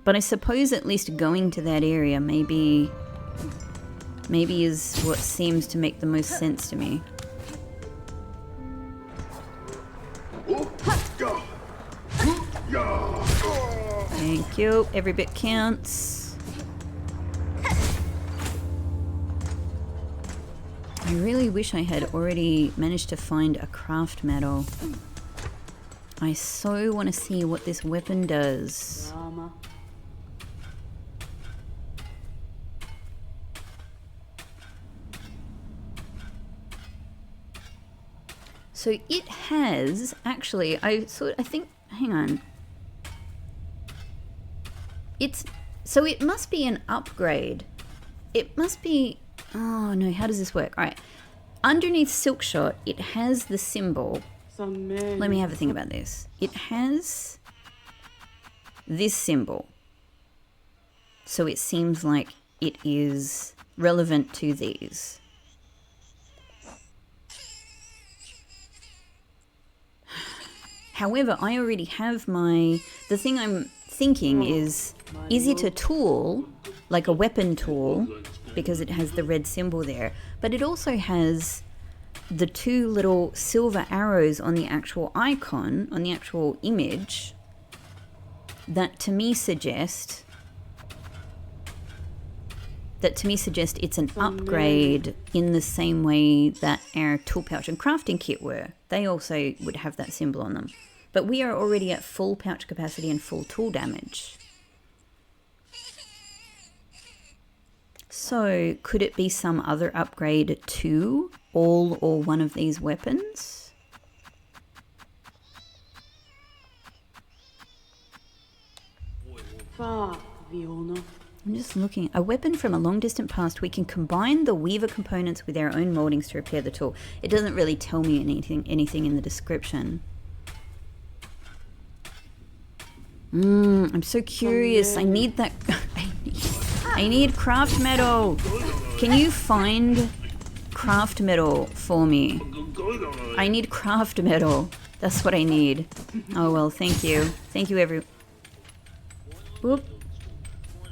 But I suppose at least going to that area maybe is what seems to make the most sense to me. Thank you. Every bit counts. I really wish I had already managed to find a craft medal. I so want to see what this weapon does. So it has, actually, hang on. So it must be an upgrade. It must be... Oh no, how does this work? Alright. Underneath Silkshot, it has the symbol. Let me have a think about this. It has this symbol. So it seems like it is relevant to these. However, I already have the thing I'm thinking is it a tool, like a weapon tool, because it has the red symbol there, but it also has the 2 little silver arrows on the actual icon, on the actual image, that to me suggest it's an upgrade in the same way that our tool pouch and crafting kit were. They also would have that symbol on them. But we are already at full pouch capacity and full tool damage. So could it be some other upgrade too? all or one of these weapons. I'm just looking. A weapon from a long distant past. We can combine the weaver components with our own moldings to repair the tool. It doesn't really tell me anything in the description. I'm so curious. I need that. I need craft metal. Can you find craft metal for me? I need craft metal. That's what I need. Oh well, thank you. Thank you, Whoop.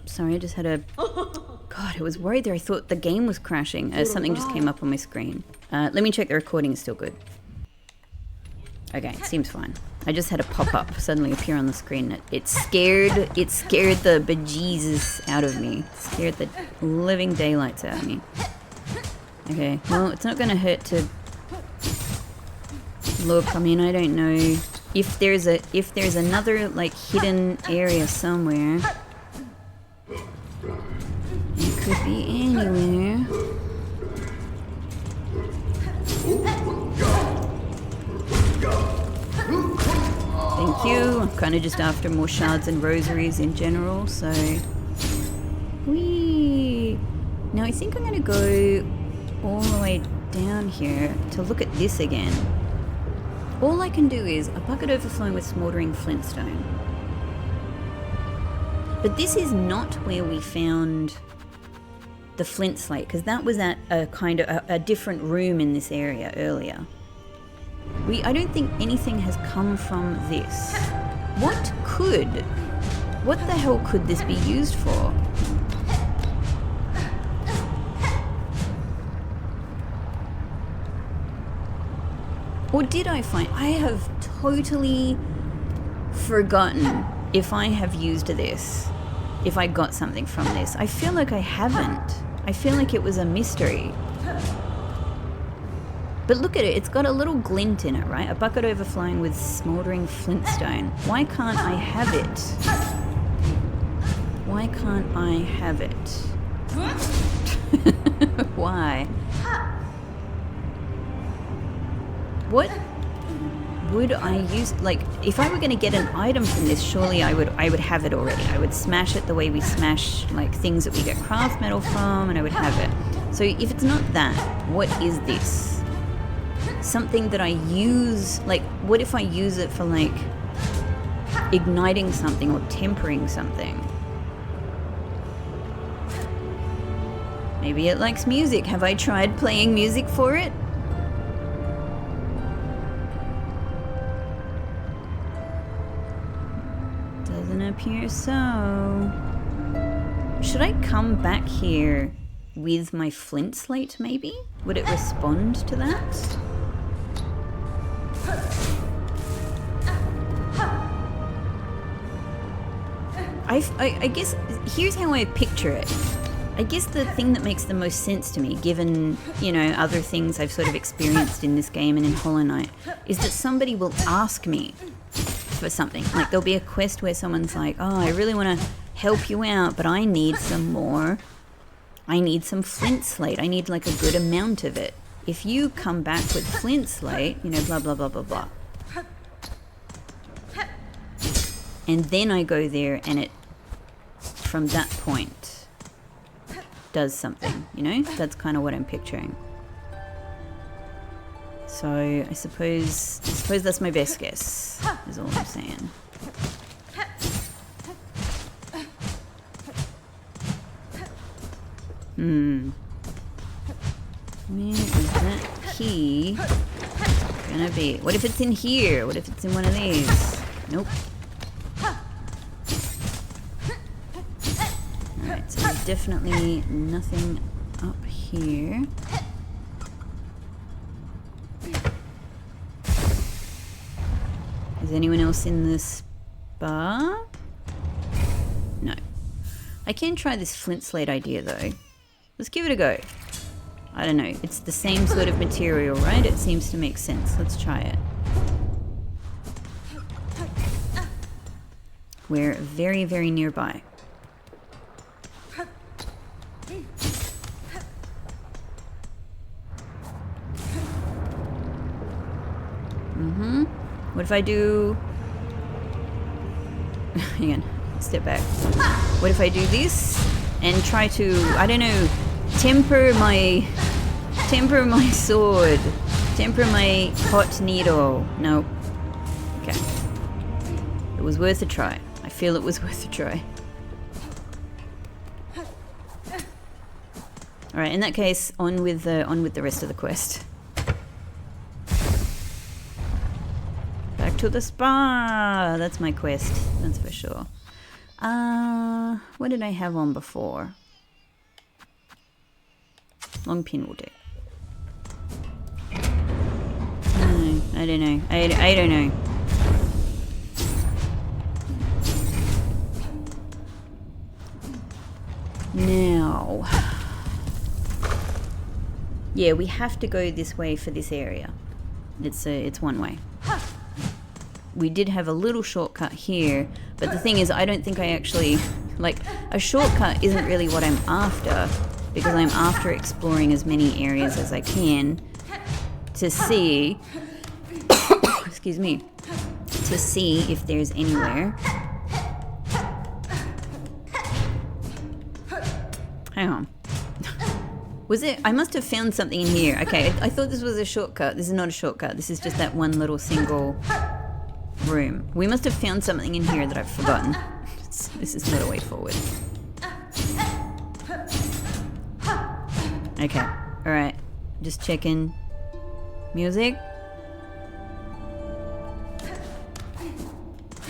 Sorry, I just had a... God, I was worried there. I thought the game was crashing. Something just came up on my screen. Let me check the recording is still good. Okay, it seems fine. I just had a pop-up suddenly appear on the screen. It scared the bejesus out of me. It scared the living daylights out of me. Okay, well, it's not gonna hurt to look. I mean, I don't know if there's another like hidden area somewhere. It could be anywhere. Thank you. I'm kind of just after more shards and rosaries in general, so... Whee! Now I think I'm going to go all the way down here to look at this again. All I can do is a bucket overflowing with smoldering flintstone. But this is not where we found the flint slate, because that was at a kind of a different room in this area earlier. I don't think anything has come from this. What the hell could this be used for? Or did I find... I have totally forgotten if I have used this. If I got something from this. I feel like I haven't. I feel like it was a mystery. But look at it, it's got a little glint in it, right? A bucket overflowing with smoldering flintstone. Why can't I have it? Why can't I have it? Why? What would I use? Like, if I were going to get an item from this, surely I would have it already. I would smash it the way we smash like things that we get craft metal from, and I would have it. So if it's not that, what is this? Something that I use, like, what if I use it for like igniting something or tempering something? Maybe it likes music. Have I tried playing music for it? Doesn't appear so. Should I come back here with my flint slate maybe? Would it respond to that? I guess here's how I picture it. I guess the thing that makes the most sense to me, given, you know, other things I've sort of experienced in this game and in Hollow Knight, is that somebody will ask me for something. Like, there'll be a quest where someone's like, oh, I really want to help you out, but I need some more. I need some flint slate. I need, like, a good amount of it. If you come back with flint slate, you know, blah, blah, blah, blah, blah. And then I go there and it, from that point, does something, you know? That's kind of what I'm picturing. So I suppose that's my best guess, is all I'm saying. Where is that key gonna be? What if it's in here? What if it's in one of these? Nope. Alright, so there's definitely nothing up here. Is anyone else in this bar? No. I can try this flint slate idea though. Let's give it a go. I don't know. It's the same sort of material, right? It seems to make sense. Let's try it. We're very, very nearby. What if I do... Hang on, step back. What if I do this and try to, I don't know, temper my sword, temper my hot needle? No. Okay. It was worth a try. I feel it was worth a try. All right. In that case, on with the rest of the quest. Back to the spa. That's my quest. That's for sure. What did I have on before? Long pin will do. No, I don't know. I don't know. Now, yeah, we have to go this way for this area. It's one way. We did have a little shortcut here, but the thing is, I don't think I actually, like, a shortcut isn't really what I'm after, because I'm after exploring as many areas as I can to see, excuse me, to see if there's anywhere. Hang on. Was it? I must have found something in here. Okay, I thought this was a shortcut. This is not a shortcut. This is just that one little single room. We must have found something in here that I've forgotten. This is not a way forward. Okay, alright. Just checking. Music?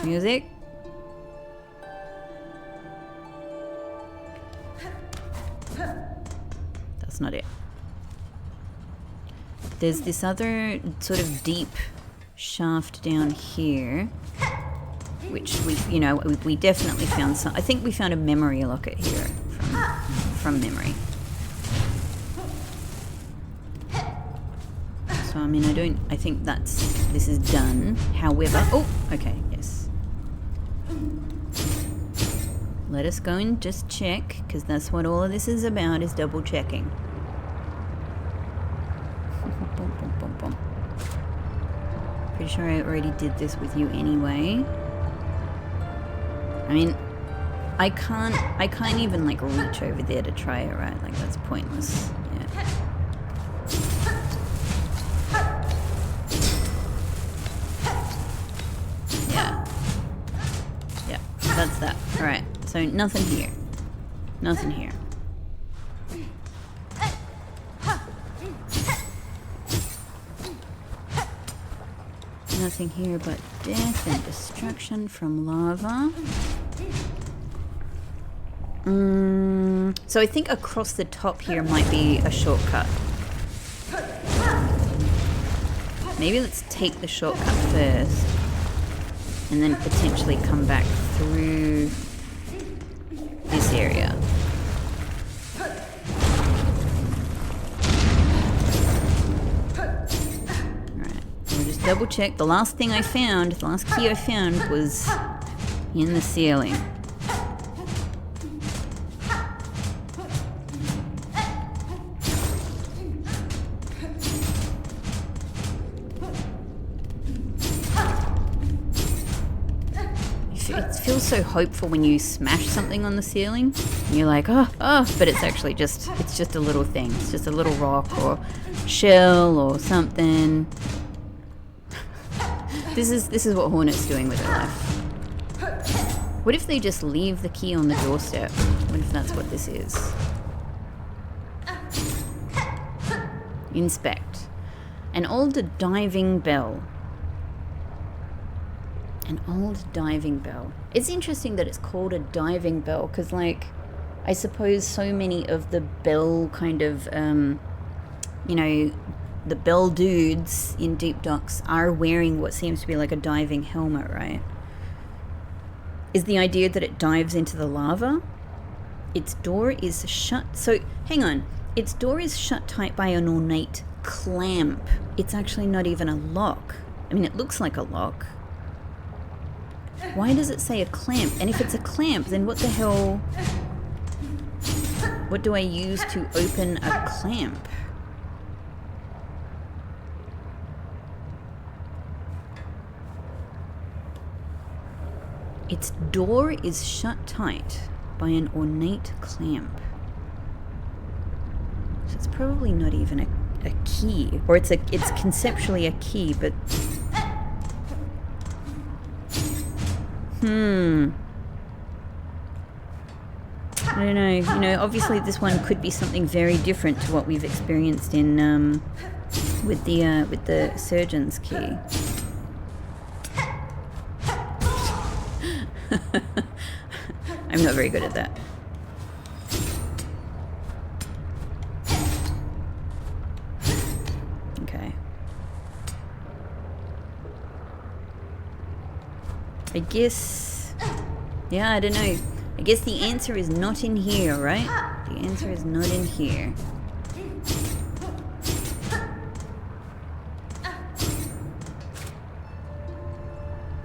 Music? That's not it. There's this other sort of deep shaft down here, which we definitely found some. I think we found a memory locket here from memory. So I mean, I think this is done. However, oh, okay, yes. Let us go and just check, because that's what all of this is about, is double checking. Bum, bum, bum, bum. Pretty sure I already did this with you anyway. I mean, I can't even like reach over there to try it, right? Like, that's pointless. Yeah. Yeah, that's that. Alright, so nothing here. Nothing here. Nothing here but death and destruction from lava. So I think across the top here might be a shortcut. Maybe let's take the shortcut first and then potentially come back through this area. Double check. The last thing I found, the last key I found was in the ceiling. It feels so hopeful when you smash something on the ceiling. And you're like, oh, but it's actually just a little thing. It's just a little rock or shell or something. This is what Hornet's doing with her life. What if they just leave the key on the doorstep? What if that's what this is? Inspect. An old diving bell. An old diving bell. It's interesting that it's called a diving bell, because, like, I suppose so many of the bell kind of, the bell dudes in Deep Docks are wearing what seems to be like a diving helmet, right? Is the idea that it dives into the lava? Its door is shut. So, hang on. Its door is shut tight by an ornate clamp. It's actually not even a lock. I mean, it looks like a lock. Why does it say a clamp? And if it's a clamp, then what the hell? What do I use to open a clamp? Its door is shut tight by an ornate clamp. So it's probably not even a key. Or it's conceptually a key, but... I don't know. You know, obviously this one could be something very different to what we've experienced in with the surgeon's key. I'm not very good at that. Okay. I guess... Yeah, I don't know. I guess the answer is not in here, right? The answer is not in here.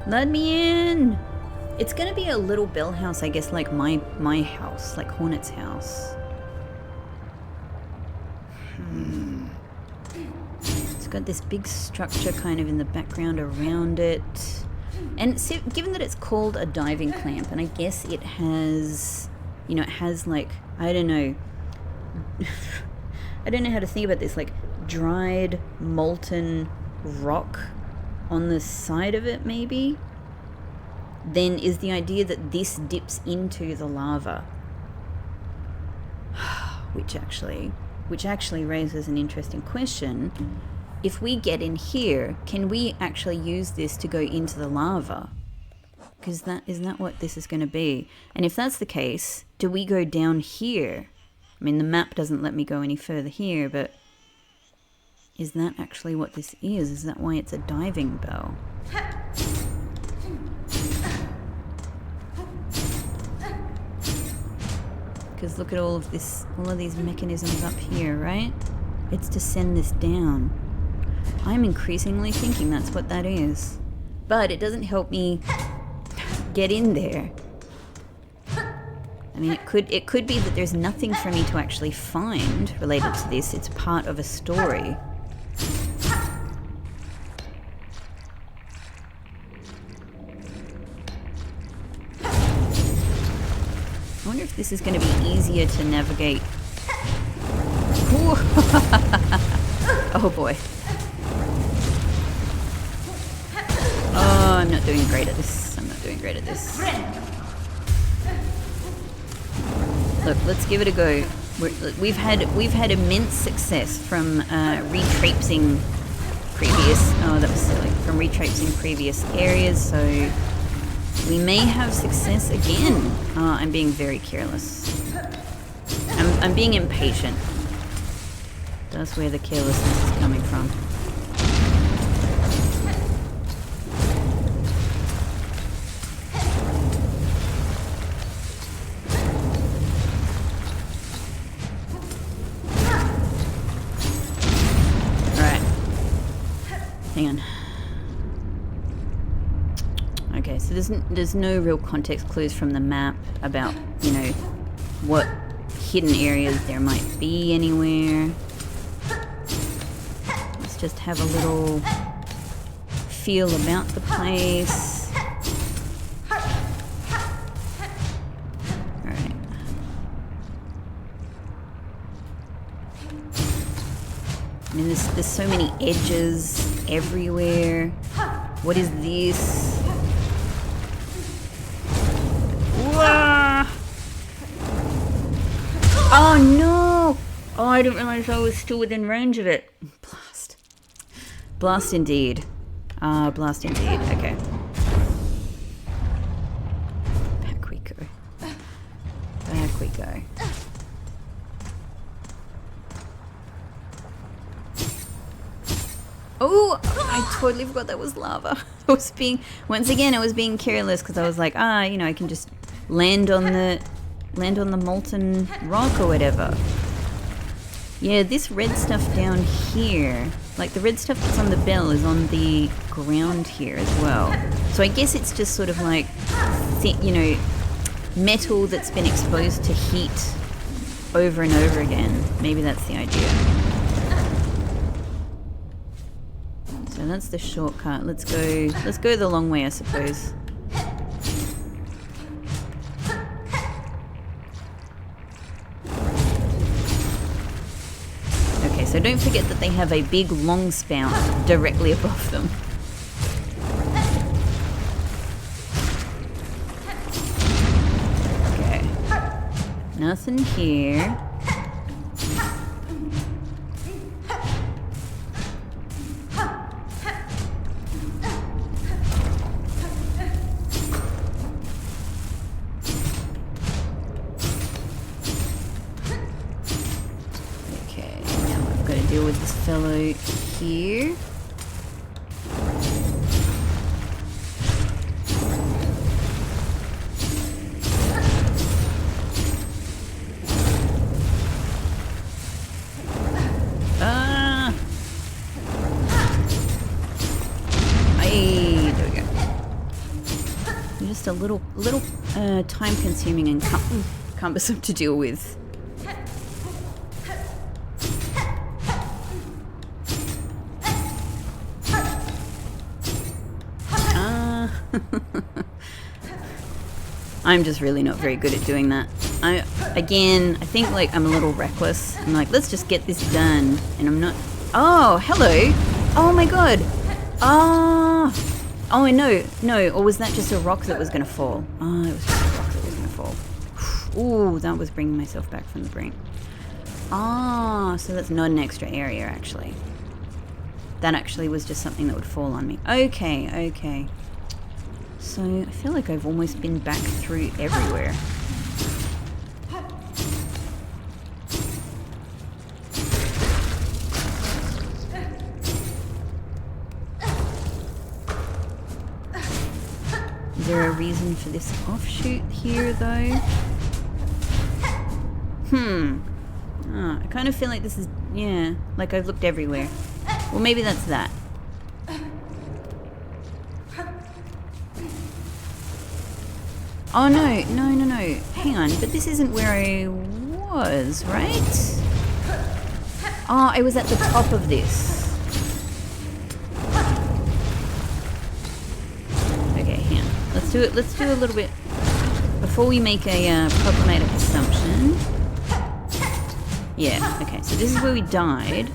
Let me in! It's gonna be a little bell house, I guess, like my house, like Hornet's house. It's got this big structure kind of in the background around it. And so, given that it's called a diving clamp, and I guess it has, you know, it has like, I don't know, I don't know how to think about this, like dried, molten rock on the side of it, maybe? Then is the idea that this dips into the lava. Which actually raises an interesting question. If we get in here, can we actually use this to go into the lava? Because isn't that what this is going to be? And if that's the case, do we go down here? I mean, the map doesn't let me go any further here, but is that actually what this is? Is that why it's a diving bell? Because look at all of these mechanisms up here, right? It's to send this down. I'm increasingly thinking that's what that is. But it doesn't help me get in there. I mean, it could be that there's nothing for me to actually find related to this. It's part of a story. I wonder if this is going to be easier to navigate. Oh boy. Oh, I'm not doing great at this. I'm not doing great at this. Look, let's give it a go. We've had immense success from retracing previous. Oh, that was silly. From retracing previous areas, so we may have success again. Oh, I'm being very careless. I'm being impatient. That's where the carelessness is coming from. Hang on. Okay, so there's no real context clues from the map about, you know, what hidden areas there might be anywhere. Let's just have a little feel about the place. Alright. I mean, there's so many edges everywhere. What is this? Whoa! Oh no! Oh, I didn't realize I was still within range of it. Blast. Blast indeed. Blast indeed. Okay. Back we go. Back we go. Oh, I totally forgot that was lava. I was being careless because I was like, you know, I can just land on the molten rock or whatever. Yeah, this red stuff down here, like the red stuff that's on the bell is on the ground here as well. So I guess it's just sort of like, you know, metal that's been exposed to heat over and over again. Maybe that's the idea. So that's the shortcut. Let's go the long way, I suppose. So don't forget that they have a big long spout directly above them. Okay. Nothing here. Deal with this fellow here. Hey, there we go. Just a little time consuming and cumbersome to deal with. I'm just really not very good at doing that. I think like I'm a little reckless. I'm like, let's just get this done. And I'm not... Oh, hello. Oh my god. Oh, no. Or was that just a rock that was going to fall? Oh, it was just a rock that was going to fall. Ooh, that was bringing myself back from the brink. Ah, so that's not an extra area, actually. That actually was just something that would fall on me. Okay. So, I feel like I've almost been back through everywhere. Is there a reason for this offshoot here, though? I kind of feel like this is... Yeah, like I've looked everywhere. Well, maybe that's that. Oh, no. Hang on, but this isn't where I was, right? Oh, I was at the top of this. Okay, hang on. Let's do a little bit... Before we make a problematic assumption... Yeah, okay, so this is where we died.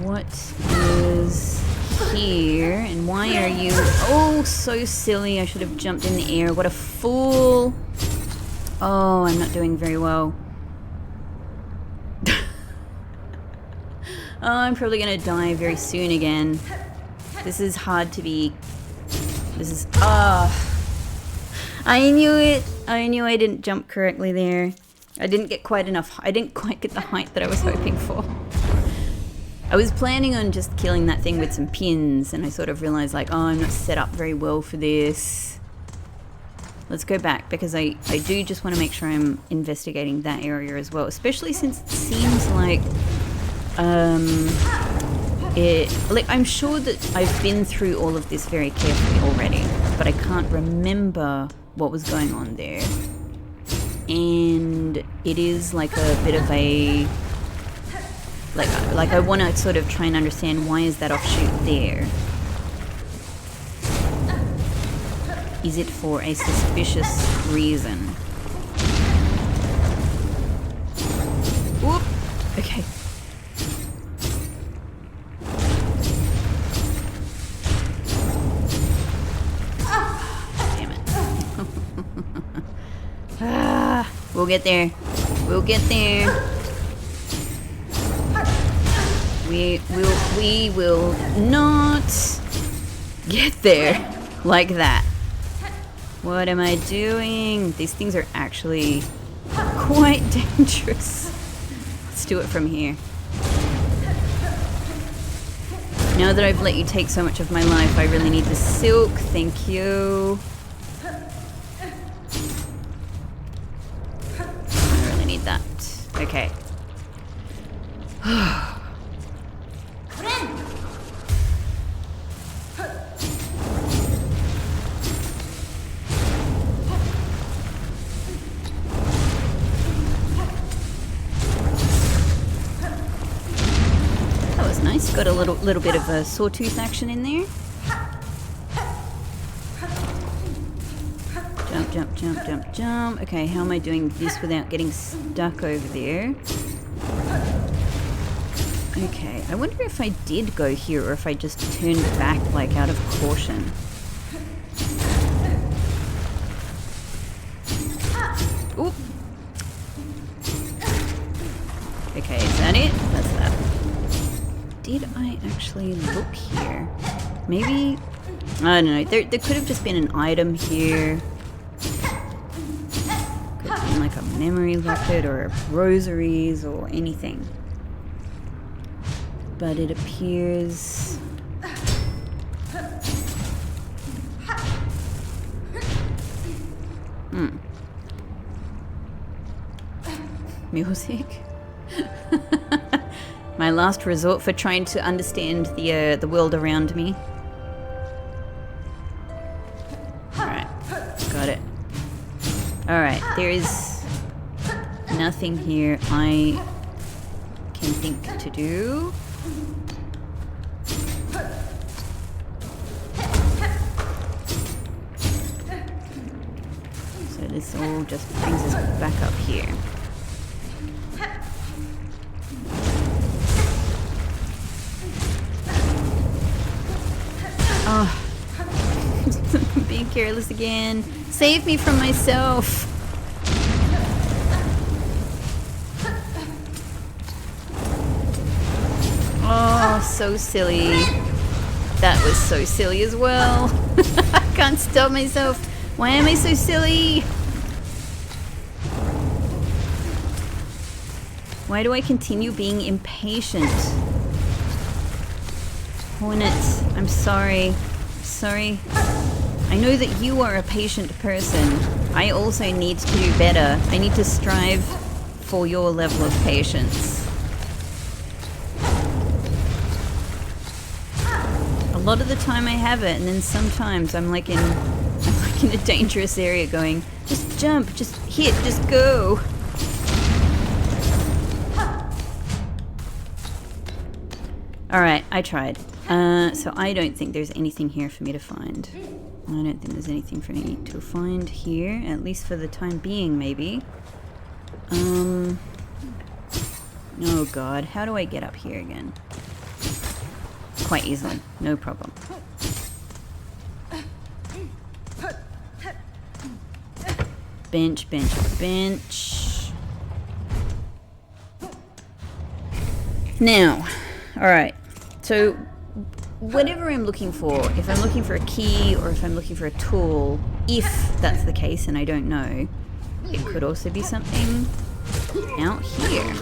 What is here? And why are you... Oh, so silly. I should have jumped in the air. What a fool. Oh, I'm not doing very well. Oh, I'm probably going to die very soon again. This is hard to be... This is... I knew it. I knew I didn't jump correctly there. I didn't get quite enough... I didn't quite get the height that I was hoping for. I was planning on just killing that thing with some pins, and I sort of realized, like, oh, I'm not set up very well for this. Let's go back, because I do just want to make sure I'm investigating that area as well, especially since it seems like, I'm sure that I've been through all of this very carefully already, but I can't remember what was going on there. And it is like a bit of a... Like I want to sort of try and understand, why is that offshoot there? Is it for a suspicious reason? Whoop! Okay. Damn it. We'll get there. We'll get there. We will not get there like that. What am I doing? These things are actually quite dangerous. Let's do it from here. Now that I've let you take so much of my life, I really need the silk. Thank you. I really need that. Okay. Got a little bit of a sawtooth action in there. jump, jump, jump, jump. Okay, how am I doing this without getting stuck over there? Okay, I wonder if I did go here or if I just turned back, like, out of caution. Oop. Okay, is that it? That's that. Did I actually look here? Maybe... I don't know. There could have just been an item here. Could have been like a memory locket or rosaries or anything. But it appears... Music? My last resort for trying to understand the world around me. Alright, got it. Alright, there is nothing here I can think to do. So this all just brings us back up here. Oh, I'm being careless again. Save me from myself. Oh, so silly. That was so silly as well. I can't stop myself. Why am I so silly? Why do I continue being impatient? Hornet, I'm sorry. Sorry. I know that you are a patient person. I also need to do better. I need to strive for your level of patience. A lot of the time I have it, and then sometimes I'm like in a dangerous area going, just jump, just hit, just go. Alright, I tried. So I don't think there's anything here for me to find. I don't think there's anything for me to find here, at least for the time being, maybe. Oh god, how do I get up here again? Quite easily, no problem. Bench, bench, bench. Now, alright, so whatever I'm looking for, if I'm looking for a key or if I'm looking for a tool, if that's the case, and I don't know, it could also be something out here.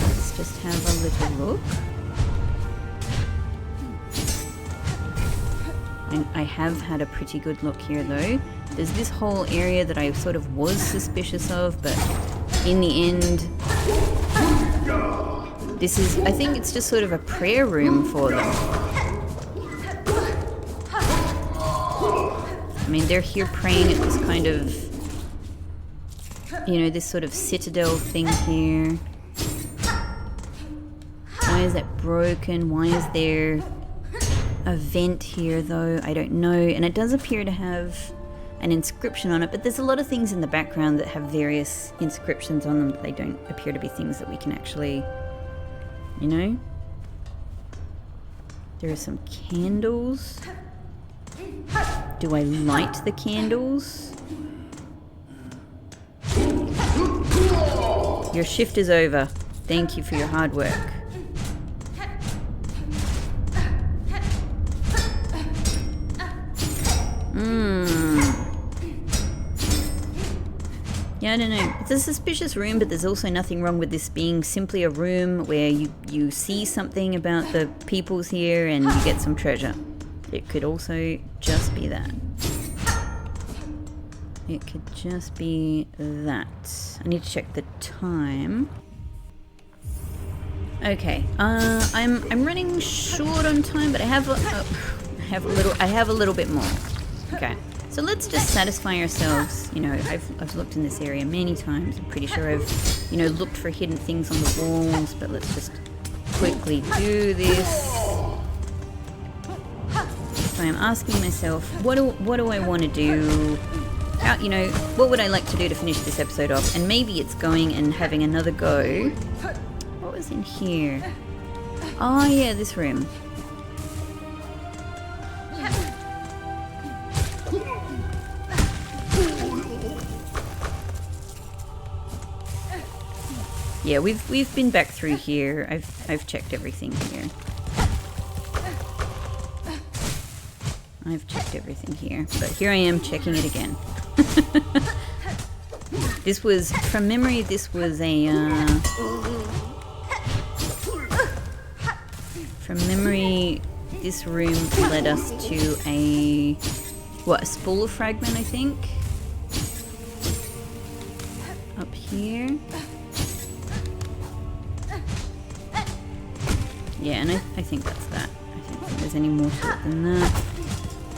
Let's just have a little look. And I have had a pretty good look here though. There's this whole area that I sort of was suspicious of, but in the end, this is, I think it's just sort of a prayer room for them. I mean, they're here praying at this kind of, you know, this sort of citadel thing here. Why is that broken? Why is there a vent here though? I don't know. And it does appear to have an inscription on it, but there's a lot of things in the background that have various inscriptions on them that they don't appear to be things that we can actually, you know? There are some candles. Do I light the candles? Your shift is over. Thank you for your hard work. Yeah, I don't know. It's a suspicious room, but there's also nothing wrong with this being simply a room where you see something about the peoples here and you get some treasure. It could also just be that. It could just be that. I need to check the time. Okay, I'm running short on time, but I have a little bit more. Okay. So let's just satisfy ourselves. You know, I've looked in this area many times. I'm pretty sure I've, you know, looked for hidden things on the walls, but let's just quickly do this. So I'm asking myself, what do I want to do? How, you know, what would I like to do to finish this episode off? And maybe it's going and having another go. What was in here? Oh yeah, this room. Yeah, we've been back through here. I've checked everything here. I've checked everything here, but here I am checking it again. This was, from memory, this was a, from memory, this room led us to a, what, a spool fragment, I think? Up here. Yeah, and I think that's that. I don't think there's any more to it than that.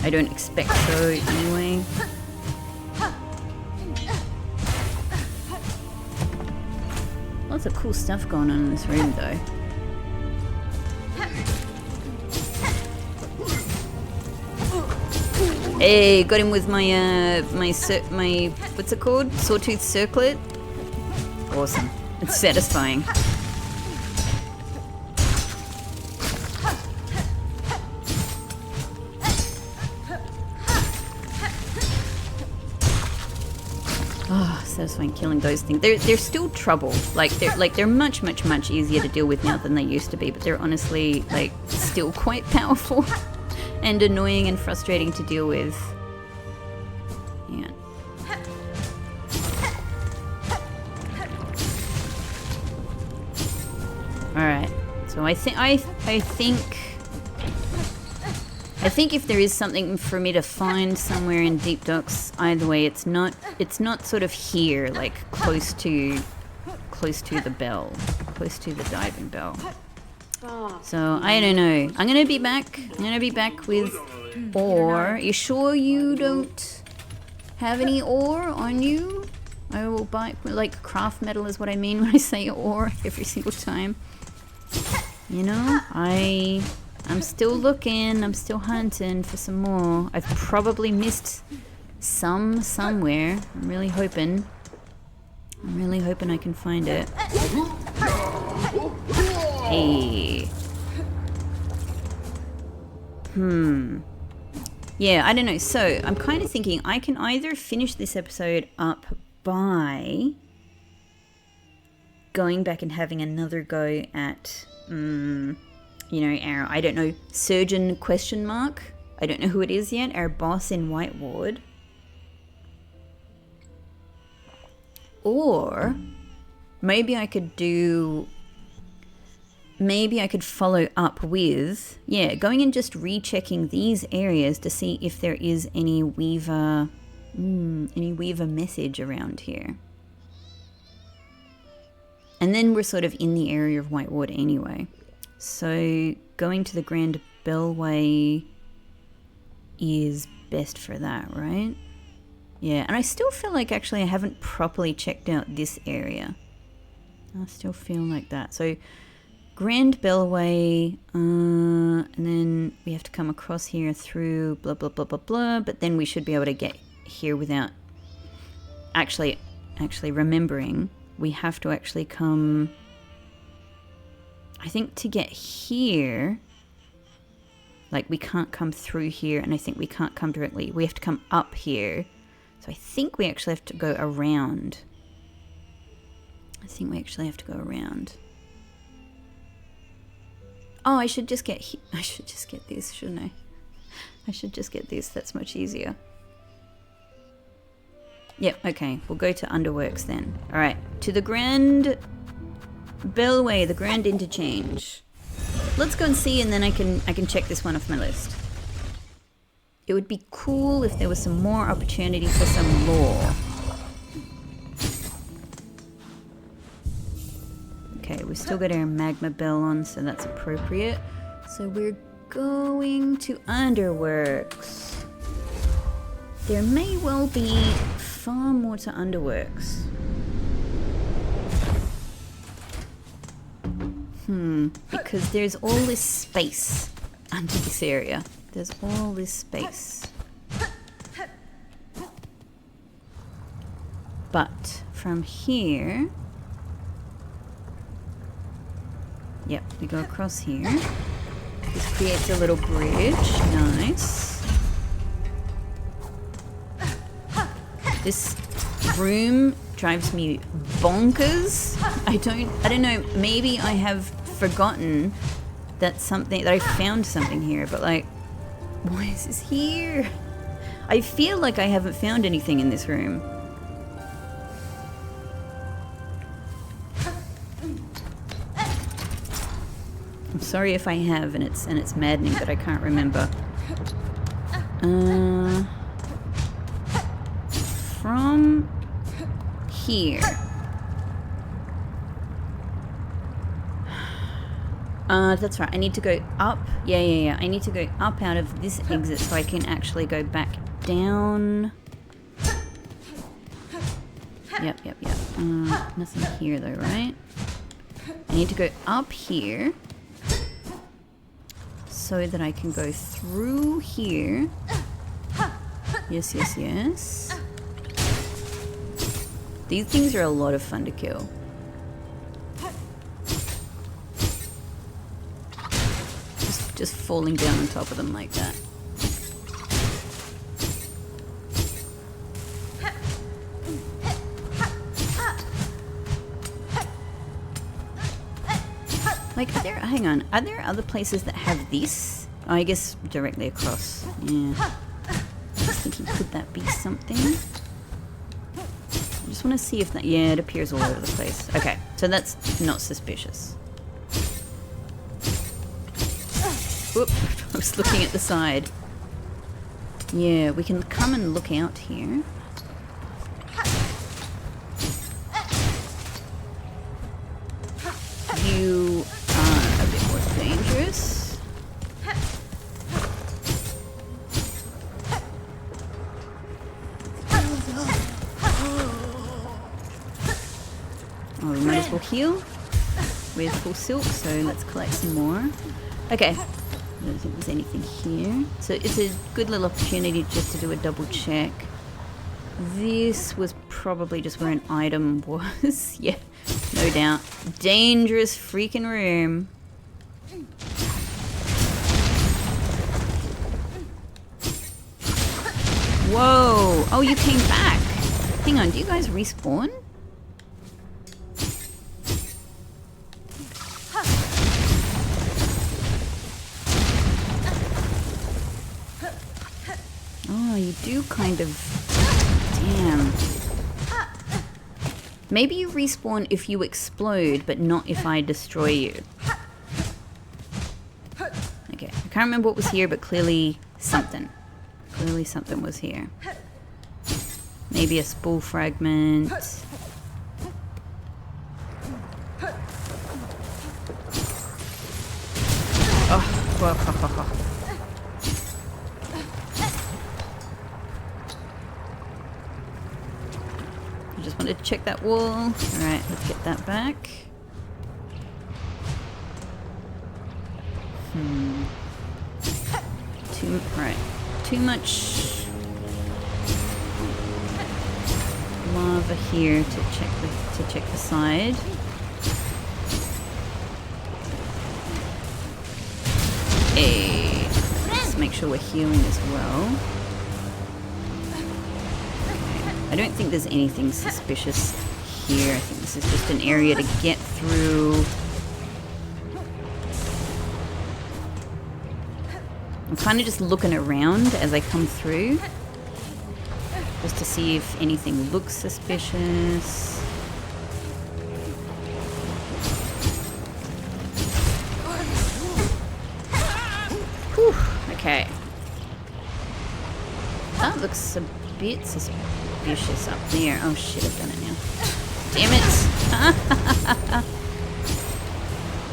I don't expect so, anyway. Lots of cool stuff going on in this room, though. Hey, got him with my my what's it called? Sawtooth circlet. Awesome. It's satisfying. Satisfying killing those things. They're still trouble. They're much easier to deal with now than they used to be, but they're honestly like still quite powerful and annoying and frustrating to deal with. Yeah. Alright. So I think if there is something for me to find somewhere in Deep Docks, either way, it's not sort of here, like close to the bell, close to the diving bell. So I don't know. I'm gonna be back. With ore. You sure you don't have any ore on you? I will buy, like, craft metal is what I mean when I say ore every single time. You know, I'm still looking, I'm still hunting for some more. I've probably missed some somewhere. I'm really hoping I can find it. Hey. Yeah, I don't know. So, I'm kind of thinking I can either finish this episode up by going back and having another go at, you know, our, I don't know, surgeon question mark. I don't know who it is yet. Our boss in White Ward. Or maybe I could follow up with, yeah, going and just rechecking these areas to see if there is any Weaver message around here. And then we're sort of in the area of White Ward anyway. So going to the Grand Bellway is best for that, right? Yeah, and I still feel like actually I haven't properly checked out this area. I still feel like that. So Grand Bellway, and then we have to come across here through blah, blah, blah, blah, blah, but then we should be able to get here without actually remembering we have to actually come, I think to get here, like we can't come through here, and I think we can't come directly, we have to come up here. So I think we actually have to go around. Oh, I should just get this, shouldn't I? I should just get this, that's much easier. Yep, okay, we'll go to Underworks then. Alright, to the Grand Bellway, the Grand Interchange. Let's go and see, and then I can check this one off my list. It would be cool if there was some more opportunity for some lore. Okay, we've still got our magma bell on, so that's appropriate. So we're going to Underworks. There may well be far more to Underworks. Because there's all this space under this area. There's all this space. But from here... Yep, we go across here. This creates a little bridge. Nice. This room drives me bonkers. I don't know, maybe I have forgotten that I found something here, but like, why is this here? I feel like I haven't found anything in this room. I'm sorry if I have, and it's maddening that I can't remember. From here. That's right. I need to go up. Yeah. I need to go up out of this exit so I can actually go back down. Yep. Nothing here though, right? I need to go up here so that I can go through here. Yes. These things are a lot of fun to kill. Just falling down on top of them like that. Like, hang on, are there other places that have this? Oh, I guess directly across. Yeah. Just thinking, could that be something? I just want to see if that... Yeah, it appears all over the place. Okay, so that's not suspicious. Oop, I was looking at the side. Yeah, we can come and look out here. You are a bit more dangerous. Oh, we might as well heal with full silk, so let's collect some more. Okay. I don't think there's anything here. So it's a good little opportunity just to do a double check. This was probably just where an item was. Yeah, no doubt. Dangerous freaking room. Whoa! Oh, you came back. Hang on, do you guys respawn? Oh, you do kind of... Damn. Maybe you respawn if you explode, but not if I destroy you. Okay, I can't remember what was here, but clearly something. Clearly something was here. Maybe a spool fragment. Oh. I just wanted to check that wall. Alright, let's get that back. Too much lava here to check the side. Hey, let's make sure we're healing as well. I don't think there's anything suspicious here. I think this is just an area to get through. I'm kind of just looking around as I come through, just to see if anything looks suspicious. Whew, okay. That looks a bit suspicious up there. Oh shit, I've done it now. Damn it!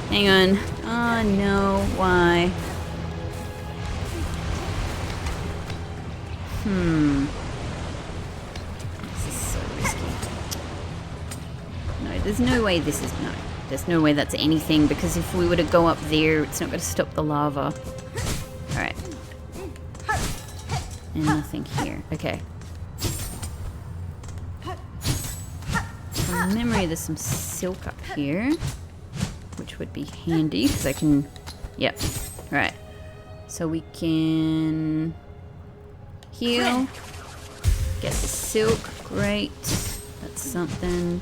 Hang on. Oh no, why? This is so risky. No, there's no way this is... No. There's no way that's anything, because if we were to go up there, it's not going to stop the lava. Alright. And nothing here. Okay. From memory, there's some silk up here, which would be handy because I can... Yep. Right. So we can heal. Get the silk. Great. That's something.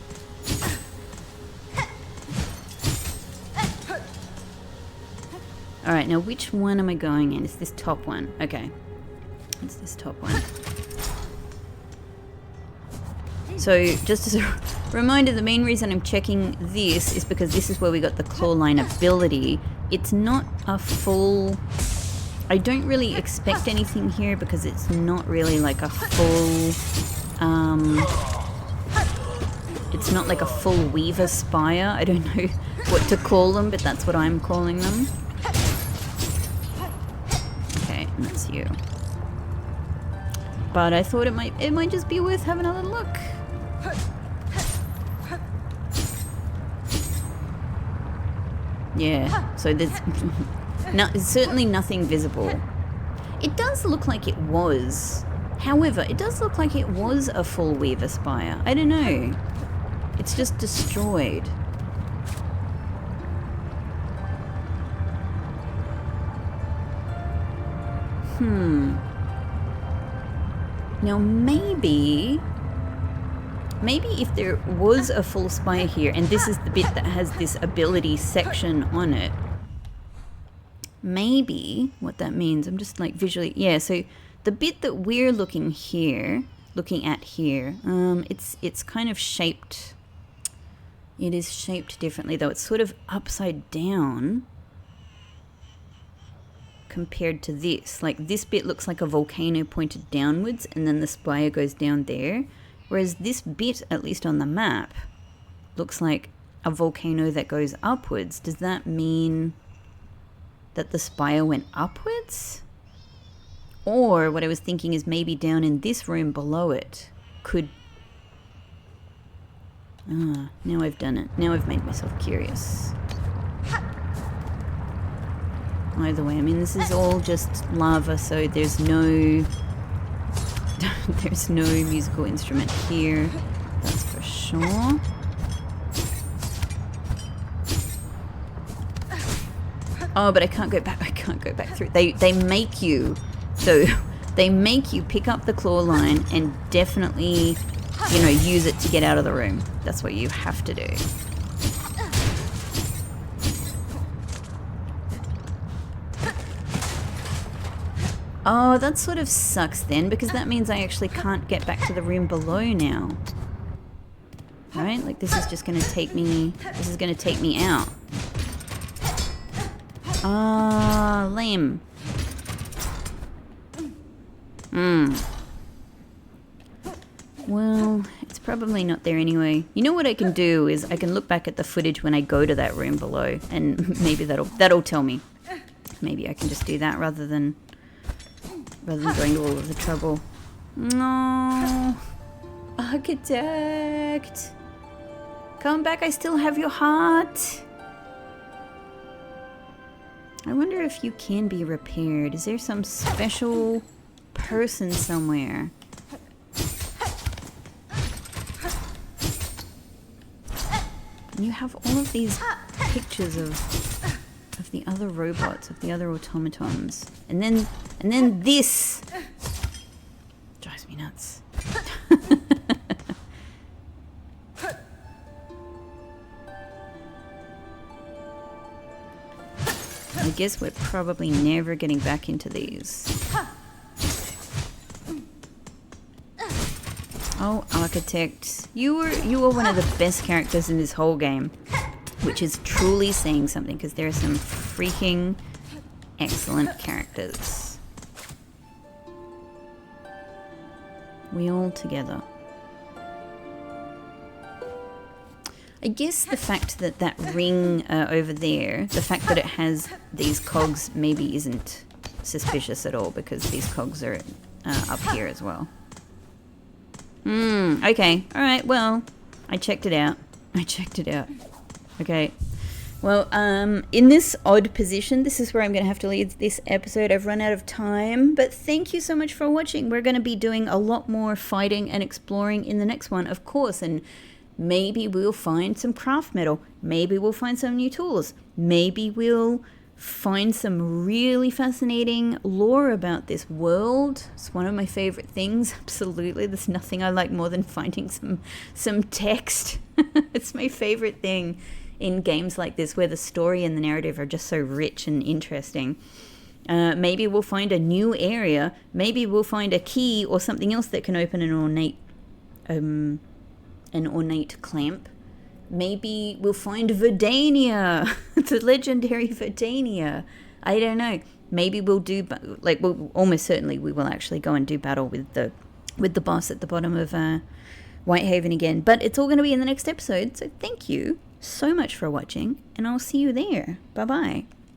Alright, now which one am I going in? It's this top one. Okay. It's this top one. So, just as a reminder, the main reason I'm checking this is because this is where we got the claw line ability. It's not a full... I don't really expect anything here because it's not really like a full... it's not like a full Weaver Spire. I don't know what to call them, but that's what I'm calling them. Okay, and that's you. But I thought it might just be worth having a little look. Yeah, so there's certainly nothing visible. It does look like it was. However, it does look like it was a full Weaver Spire. I don't know. It's just destroyed. Now maybe if there was a full spire here, and this is the bit that has this ability section on it, maybe what that means, I'm just like visually, yeah, so the bit that we're looking at here, it's kind of shaped, it is shaped differently though. It's sort of upside down compared to this. Like this bit looks like a volcano pointed downwards and then the spire goes down there. Whereas this bit, at least on the map, looks like a volcano that goes upwards. Does that mean that the spire went upwards? Or what I was thinking is maybe down in this room below it could... Ah, now I've done it. Now I've made myself curious. Either way, I mean, this is all just lava, so there's no... there's no musical instrument here, that's for sure. Oh, but I can't go back. I can't go back through. They make you, so they make you pick up the claw line and definitely, you know, use it to get out of the room. That's what you have to do. Oh, that sort of sucks then, because that means I actually can't get back to the room below now. Right? Like this is just going to take me, this is going to take me out. Ah, lame. Well, it's probably not there anyway. You know what I can do is I can look back at the footage when I go to that room below, and maybe that'll tell me. Maybe I can just do that rather than going to all of the trouble. No. Architect. Come back, I still have your heart. I wonder if you can be repaired. Is there some special person somewhere? And you have all of these pictures of the other robots, of the other automatons. And then this drives me nuts. I guess we're probably never getting back into these. Oh, Architect. You were one of the best characters in this whole game. Which is truly saying something, because there are some freaking excellent characters. We all together. I guess the fact that that ring over there, the fact that it has these cogs maybe isn't suspicious at all, because these cogs are up here as well. Okay, alright, well, I checked it out. Okay. Well, in this odd position, this is where I'm going to have to leave this episode. I've run out of time, but thank you so much for watching. We're going to be doing a lot more fighting and exploring in the next one, of course, and maybe we'll find some craft metal. Maybe we'll find some new tools. Maybe we'll find some really fascinating lore about this world. It's one of my favorite things. Absolutely. There's nothing I like more than finding some text. It's my favorite thing in games like this, where the story and the narrative are just so rich and interesting. Maybe we'll find a new area. Maybe we'll find a key or something else that can open an ornate clamp. Maybe we'll find Verdania, the legendary Verdania. I don't know. Maybe we'll do, well, almost certainly we will actually go and do battle with the boss at the bottom of Whitehaven again. But it's all going to be in the next episode. So thank you so much for watching, and I'll see you there. Bye bye.